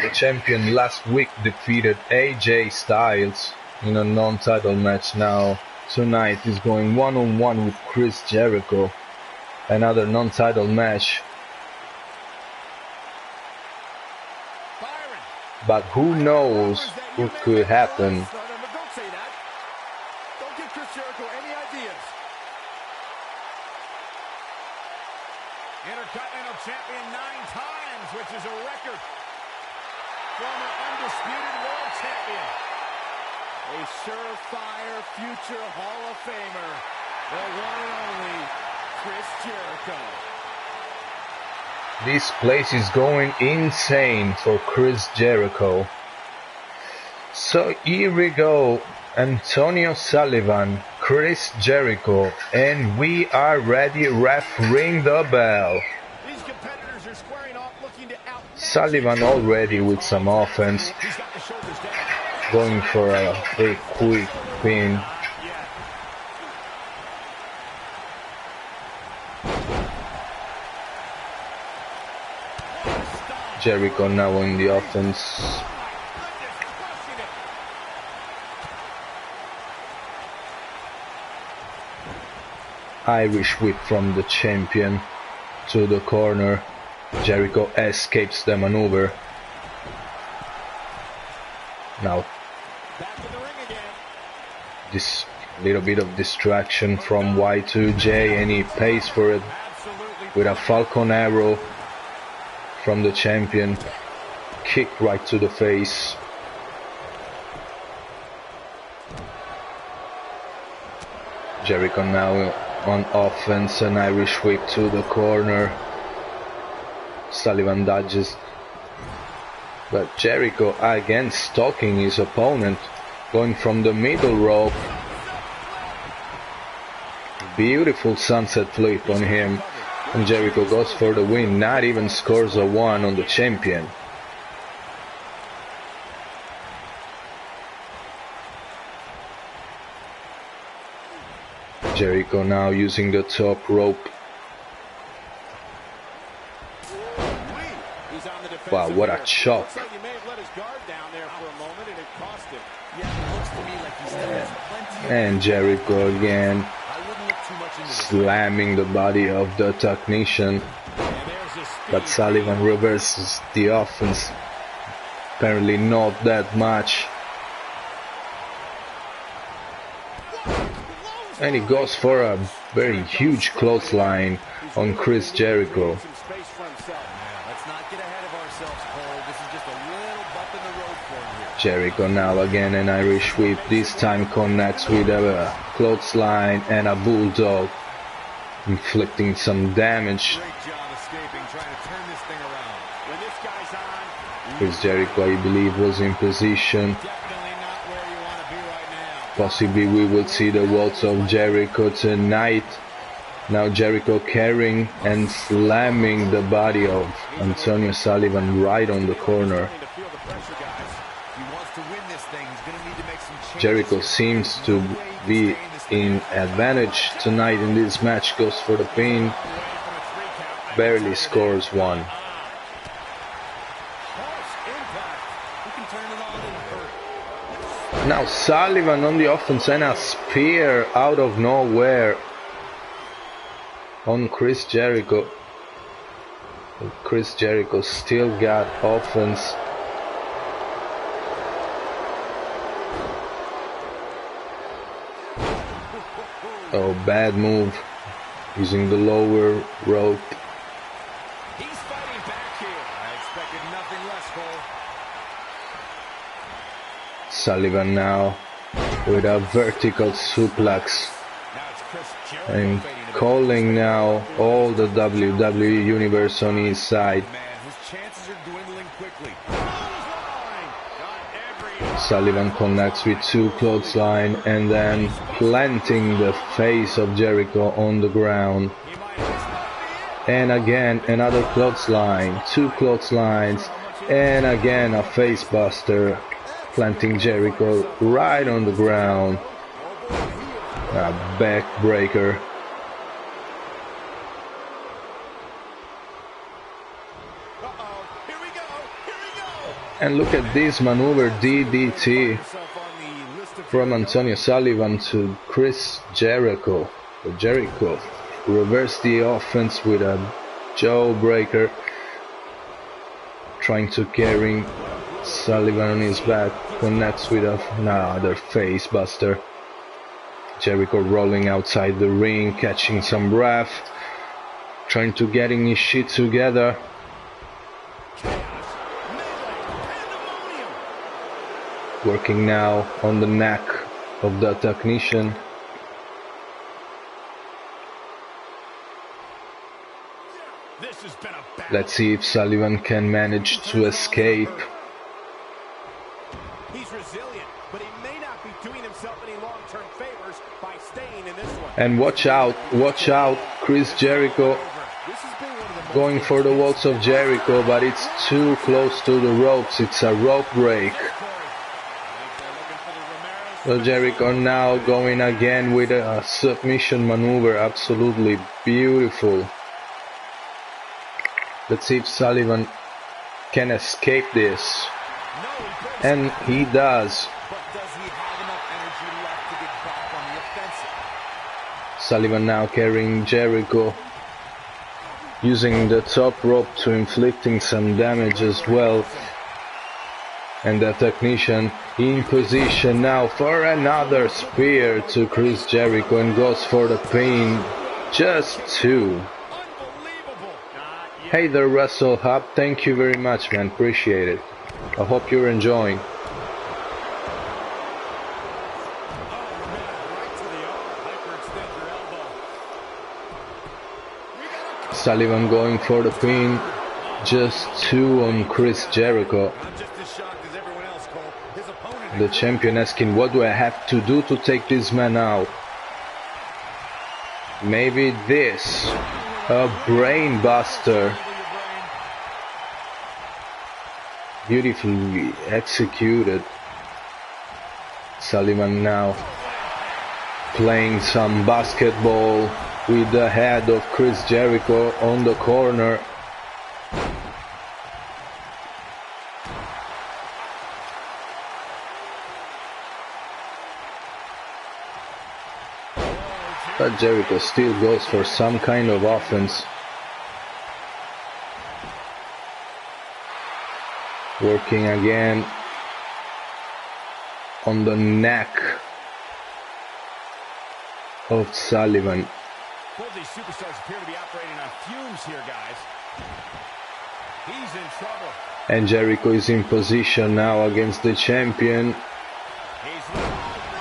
The champion last week defeated AJ Styles in a non-title match. Now tonight is going one-on-one with Chris Jericho, another non-title match. But who knows what could happen. Don't say that. Don't give Chris Jericho any ideas. Intercontinental champion 9 times, which is a record. Former undisputed world champion. A surefire future Hall of Famer, the one and only Chris Jericho. This place is going insane for Chris Jericho. So here we go, Antonio Sullivan, Chris Jericho, and we are ready. Ref, ring the bell. These competitors are squaring off, looking to out. Sullivan already with some offense, He's got the shoulders down. going for a very quick pin. Jericho now in the offense. Irish whip from the champion to the corner. Jericho escapes the maneuver. Now this little bit of distraction from Y2J, and he pays for it with a Falcon Arrow from the champion. Kick right to the face. Jericho now on offense, an Irish whip to the corner. Sullivan dodges, but Jericho again stalking his opponent, going from the middle rope. Beautiful sunset flip on him, and Jericho goes for the win, not even scores a 1 on the champion. Jericho now using the top rope. Wow, what a chop. And Jericho again slamming the body of the technician. But Sullivan reverses the offense. Apparently not that much. And he goes for a very huge clothesline on Chris Jericho. Jericho now again an Irish whip, this time connects with a clothesline and a bulldog, inflicting some damage. Chris Jericho, I believe, was in position. Possibly we will see the walls of Jericho tonight. Now Jericho carrying and slamming the body of Antonio Sullivan right on the corner. Jericho seems to be in advantage tonight in this match, goes for the pin, barely scores 1. Now Sullivan on the offense and a spear out of nowhere on Chris Jericho. Chris Jericho still got offense. Oh, bad move, using the lower rope. He's fighting back here. I expected nothing less, Cole. Sullivan now with a vertical suplex, and calling now all the WWE Universe on his side. Sullivan connects with 2 clothesline and then planting the face of Jericho on the ground. And again another clothesline, 2 clotheslines, and again a face buster, planting Jericho right on the ground. A backbreaker. And look at this maneuver, DDT from Antonio Sullivan to Chris Jericho. Jericho reversed the offense with a jawbreaker, trying to carry Sullivan on his back, connects with another face buster. Jericho rolling outside the ring, catching some breath, trying to getting his shit together. Working now on the neck of the technician. Let's see if Sullivan can manage to escape. He's resilient, but he may not be doing himself any long-term favors by staying in this one. And watch out, Chris Jericho going for the walls of Jericho, but it's too close to the ropes. It's a rope break. So Jericho now going again with a submission maneuver, absolutely beautiful. Let's see if Sullivan can escape this. And he does. But does he have enough energy left to get back on the offensive? Sullivan now carrying Jericho, using the top rope to inflicting some damage as well. And the technician in position now for another spear to Chris Jericho and goes for the pin. Just 2. Hey there, Wrestle Hub. Thank you very much, man. Appreciate it. I hope you're enjoying. Sullivan going for the pin. Just 2 on Chris Jericho. The champion asking, what do I have to do to take this man out? Maybe this. A brain buster. Beautifully executed. Sullivan now playing some basketball with the head of Chris Jericho on the corner. But Jericho still goes for some kind of offense. Working again on the neck of Sullivan. Both these superstars appear to be operating on fumes here, guys. He's in trouble. And Jericho is in position now against the champion.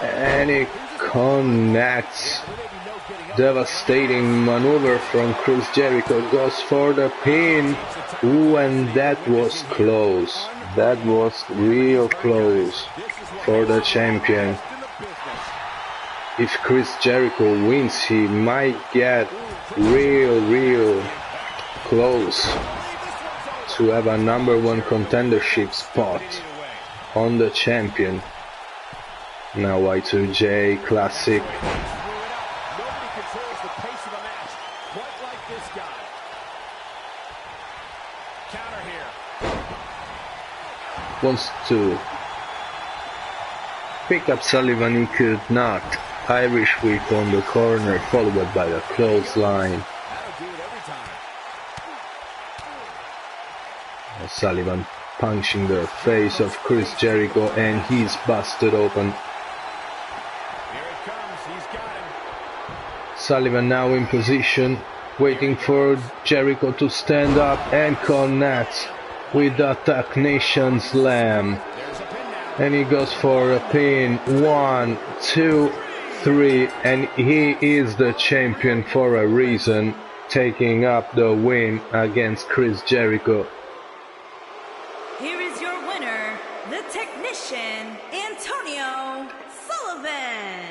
And he connects. Devastating maneuver from Chris Jericho, goes for the pin. Ooh, and that was close. That was real close for the champion. If Chris Jericho wins, he might get real close to have a #1 contendership spot on the champion. Now Y2J classic. Wants to pick up Sullivan, he could not. Irish whip on the corner, followed by a clothesline. Sullivan punching the face of Chris Jericho, and he's busted open. Sullivan now in position, waiting for Jericho to stand up and connect with the technician slam. And he goes for a pin. 1, 2, 3, and he is the champion for a reason, taking up the win against Chris Jericho. Here is your winner, the technician, Antonio Sullivan.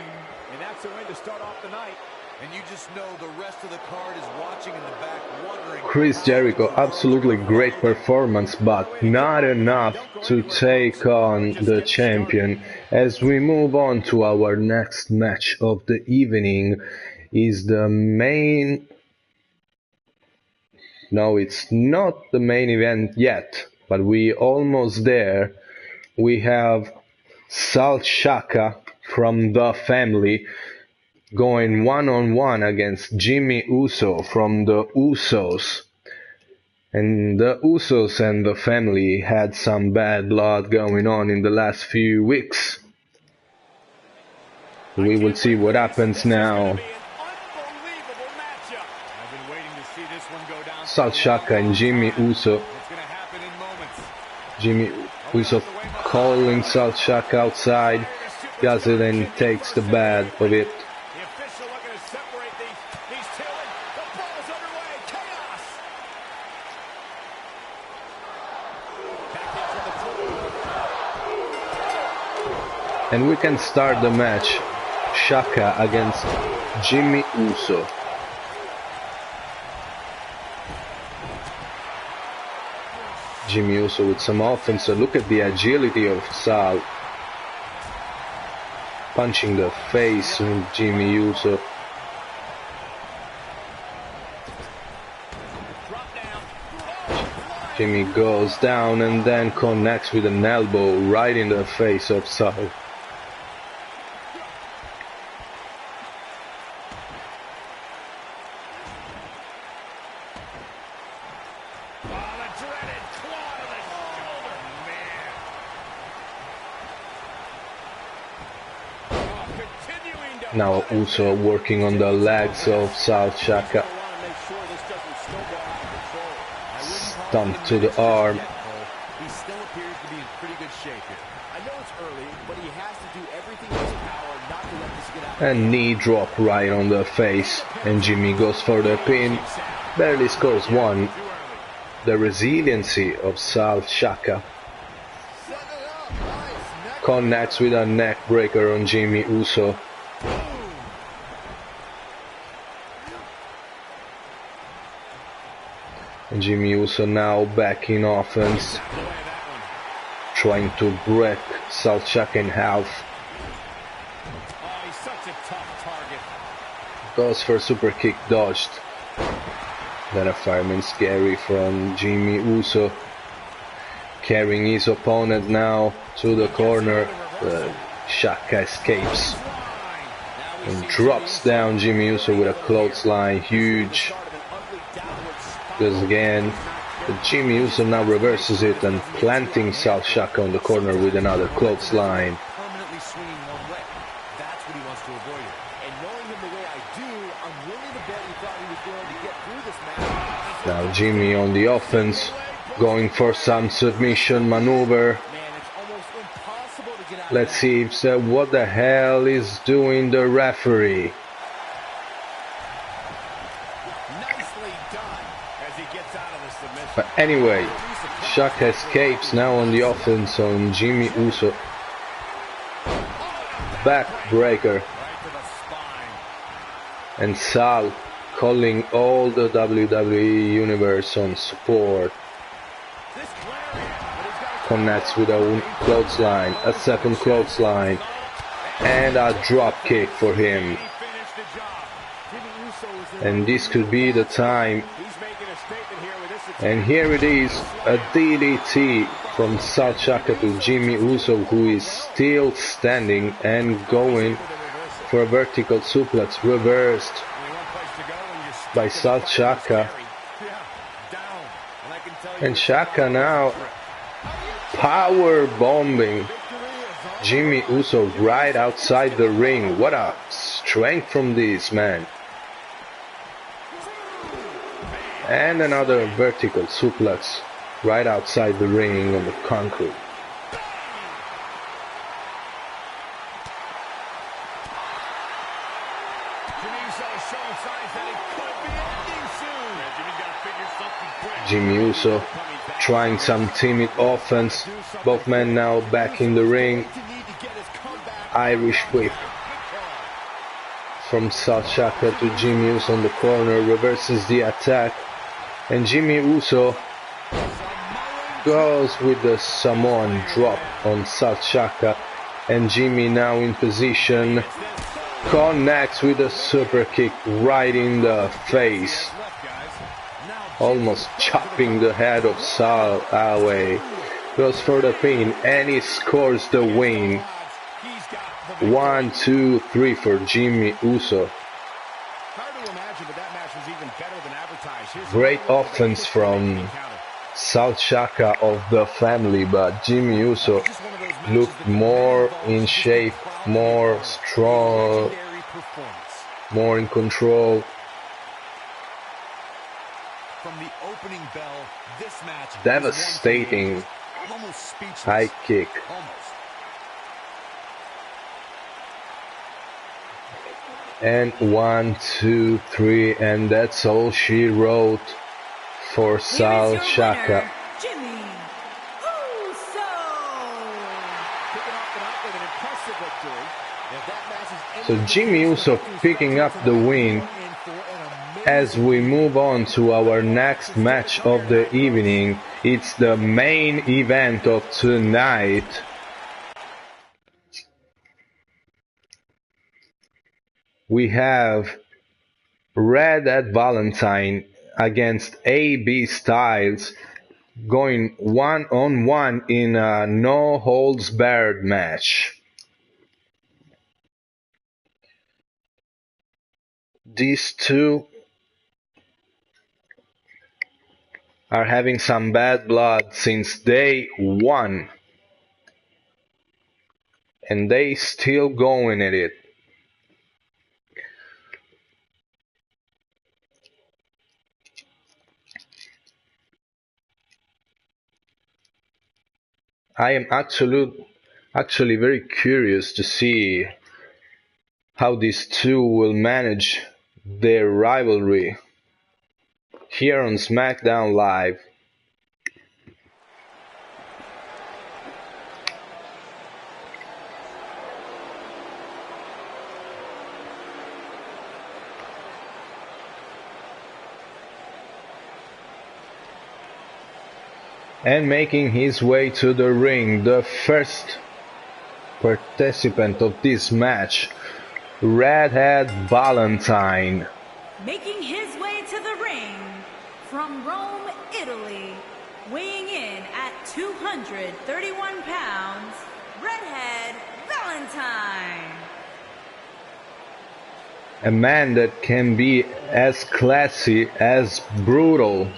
And that's a win to start off the night. And you just know the rest of the card is watching in the back, wondering. Chris Jericho, absolutely great performance, but not enough to take on the champion. As we move on to our next match of the evening, is the main. No, it's not the main event yet, but we almost there. We have Salt Shaka from the family going one-on-one against Jimmy Uso from the Usos. And the Usos and the family had some bad blood going on in the last few weeks. We will see what happens now. Salt Shaka and Jimmy Uso. Jimmy Uso calling Salt Shaka outside, does it and takes the bad of it. And we can start the match. Shaka against Jimmy Uso. Jimmy Uso with some offense. So look at the agility of Sal. Punching the face of Jimmy Uso. Jimmy goes down and then connects with an elbow right in the face of Sal. Now also working on the legs of Sal Shaka. Stomp to the arm. He still appears to be in pretty good shape here. I know it's early, but he has to do everything in his power not to let this get out. And knee drop right on the face. And Jimmy goes for the pin. Barely scores one. The resiliency of Sal Shaka. Connects with a neck breaker on Jimmy Uso. And Jimmy Uso now back in offense, trying to break Sal Shaka in half. Goes for super kick, dodged. Then a fireman's carry from Jimmy Uso, carrying his opponent now to the corner. Shaka escapes and drops down Jimmy Uso with a clothesline, huge. Because again, Jimmy Uso now reverses it and planting Sal Shaka on the corner with another clothesline. Permanently swinging one way. That's what he wants to avoid here. And knowing him the way I do, I'm willing to bet he thought he was going to get through this match. Now Jimmy on the offense, going for some submission maneuver. Let's see if what the hell is doing the referee. But anyway, Shaka escapes now on the offense on Jimmy Uso. Backbreaker. And Sal calling all the WWE Universe on support. Connects with a clothesline, a second clothesline, and a drop kick for him. And this could be the time. And here it is, a DDT from Sal Shaka to Jimmy Uso, who is still standing and going for a vertical suplex, reversed by Sal Shaka. And Shaka now power bombing Jimmy Uso right outside the ring. What a strength from this man. And another vertical suplex right outside the ring on the concrete. Jimmy Uso trying some timid offense. Both men now back in the ring. Irish whip from Sal Shaka to Jimmy Uso on the corner, reverses the attack. And Jimmy Uso goes with the Samoan drop on Sal Shaka. And Jimmy now in position, connects with a super kick right in the face, almost chopping the head of Sal away. Goes for the pin and he scores the win. 1, 2, 3 for Jimmy Uso. Great offense from Sal Shaka of the family, but Jimmy Uso looked more in shape, more strong, more in control. Devastating high kick. And 1, 2, 3, and that's all she wrote for Sal Shaka. Jimmy Uso. So Jimmy Uso picking up the win as we move on to our next match of the evening. It's the main event of tonight. We have Red at Valentine against AB Styles going one-on-one in a no-holds-barred match. These two are having some bad blood since day one, and they still going at it. I am actually very curious to see how these two will manage their rivalry here on SmackDown Live. And making his way to the ring, the first participant of this match, Redhead Valentine. Making his way to the ring from Rome, Italy, weighing in at 231 pounds, Redhead Valentine. A man that can be as classy as brutal.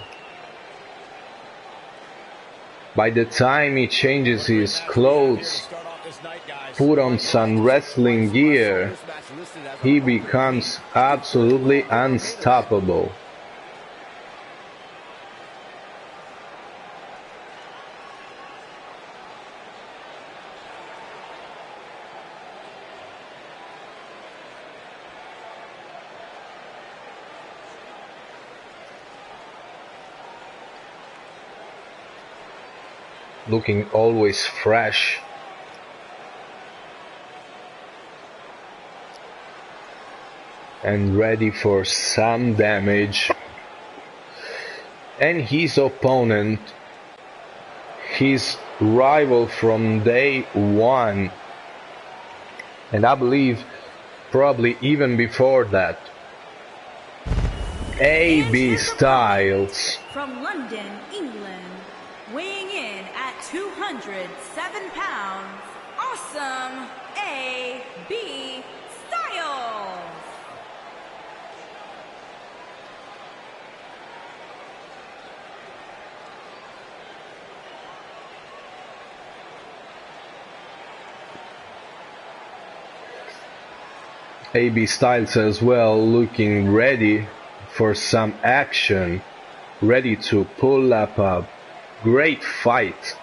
By the time he changes his clothes, put on some wrestling gear, he becomes absolutely unstoppable. Looking always fresh. And ready for some damage. And his opponent, his rival from day one, and I believe probably even before that, AB Styles. From London, England, weighing in at 207 pounds, awesome AB Styles. AB Styles as well, looking ready for some action, ready to pull up a great fight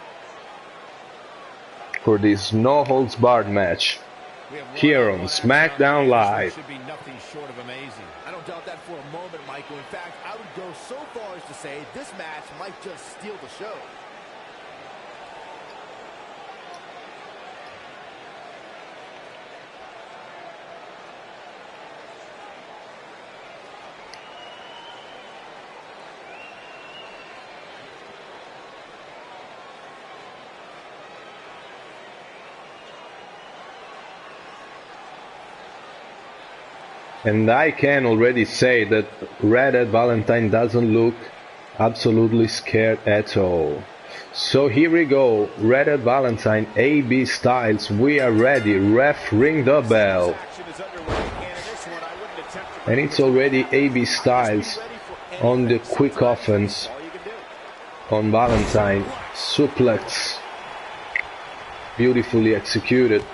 for this no-holds-barred match here on SmackDown Live. Should be nothing short of amazing. I don't doubt that for a moment, Michael. In fact, I would go so far as to say this match might just steal the show. And I can already say that Redhead Valentine doesn't look absolutely scared at all. So here we go, Redhead Valentine, AB Styles, we are ready, ref ring the bell. And it's already AB Styles on the quick offense on Valentine, suplex, beautifully executed.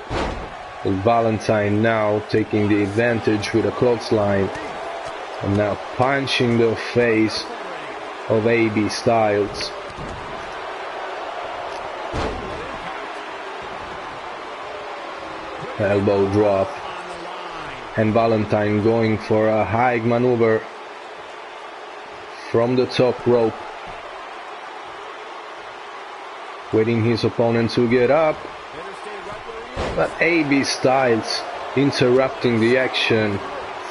Valentine now taking the advantage with a clothesline and now punching the face of AB Styles. Elbow drop and Valentine going for a high maneuver from the top rope, waiting his opponent to get up. But AB Styles interrupting the action,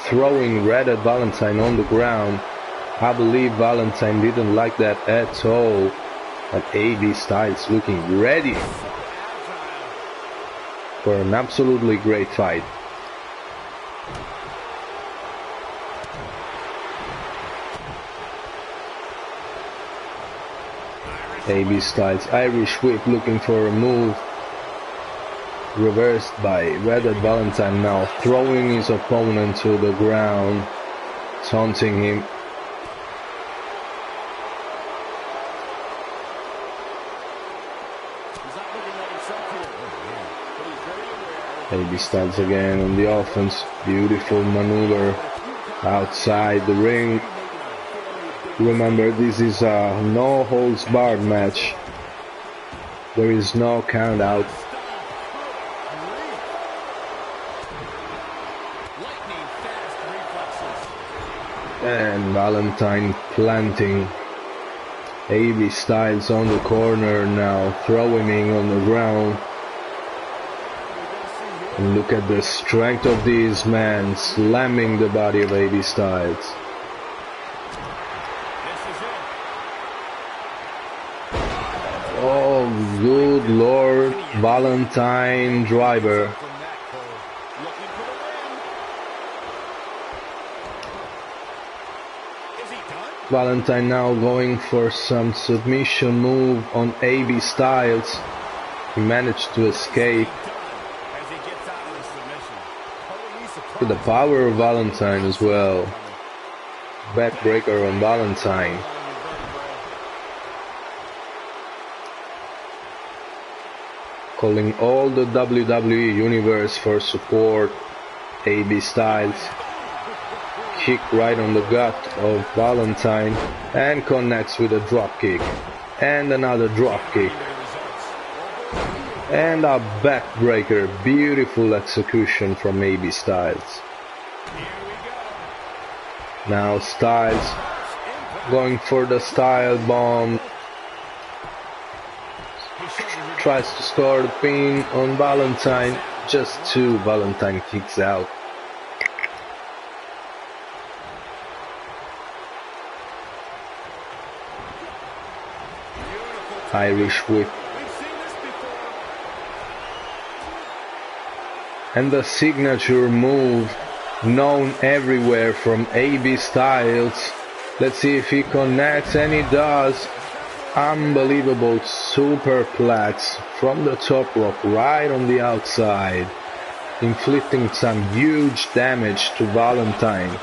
throwing Redhead Valentine on the ground. I believe Valentine didn't like that at all. But AB Styles looking ready for an absolutely great fight. AB Styles Irish whip looking for a move. Reversed by Red Valentine, now throwing his opponent to the ground, taunting him. AB Styles again on the offense. Beautiful maneuver outside the ring. Remember, this is a no holds barred match. There is no count out. And Valentine planting. AB Styles on the corner now, throwing him on the ground. And look at the strength of this man, slamming the body of AB Styles. Oh, good Lord, Valentine driver. Valentine now going for some submission move on AB Styles. He managed to escape. The power of Valentine as well. Backbreaker on Valentine. Calling all the WWE Universe for support. AB Styles. Kick right on the gut of Valentine and connects with a drop kick. And another drop kick. And a backbreaker. Beautiful execution from AB Styles. Now Styles going for the style bomb. Tries to score the pin on Valentine. Just two. Valentine kicks out. Irish whip. And the signature move known everywhere from AB Styles. Let's see if he connects, and he does. Unbelievable superplex from the top rope right on the outside, inflicting some huge damage to Valentine.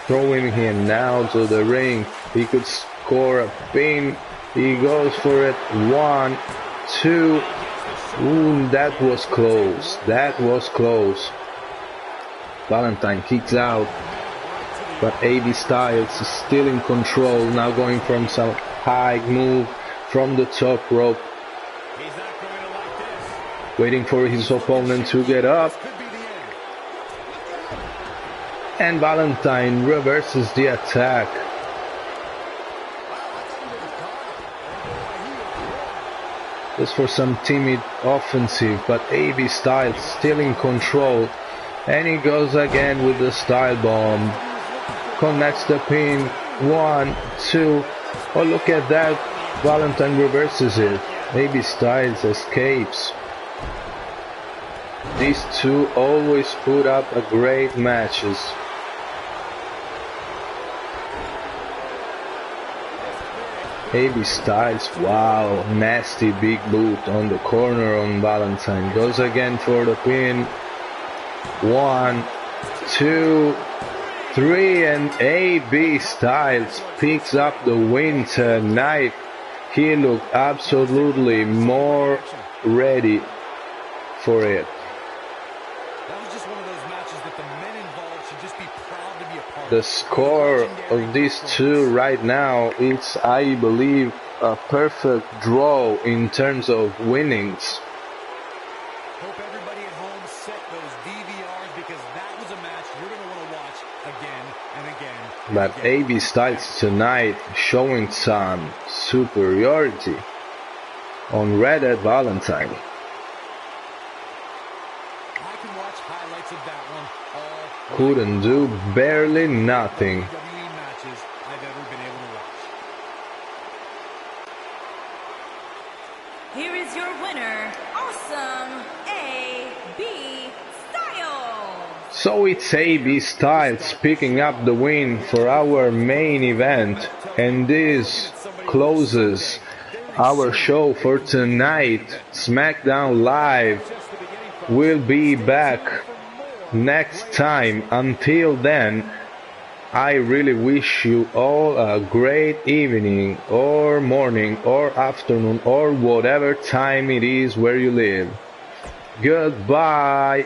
Throwing him now to the ring. He could score a pin. He goes for it. 1, 2. Ooh, that was close. That was close. Valentine kicks out. But AB Styles is still in control. Now going from some high move from the top rope. Waiting for his opponent to get up. And Valentine reverses the attack. Just for some timid offensive, but AB Styles still in control. And he goes again with the style bomb. Connects the pin. 1, 2. Oh, look at that. Valentine reverses it. AB Styles escapes. These two always put up a great matches. AB Styles, wow, nasty big boot on the corner on Valentine. Goes again for the pin. 1, 2, 3, and AB Styles picks up the win tonight. He looked absolutely more ready for it. The score of these two right now is, I believe, a perfect draw in terms of winnings. Hope everybody at home set those DVRs, because that was a match you're going to want to watch again and again. But AB Styles tonight showing some superiority on Red Valentine. I can watch highlights of that one all. Couldn't do barely nothing. WWE matches I've ever been able to watch. Here is your winner, Awesome AB Styles. So it's AB Styles picking up the win for our main event, and this closes our show for tonight, SmackDown Live, will be back next time. Until then, I really wish you all a great evening or morning or afternoon or whatever time it is where you live. Goodbye.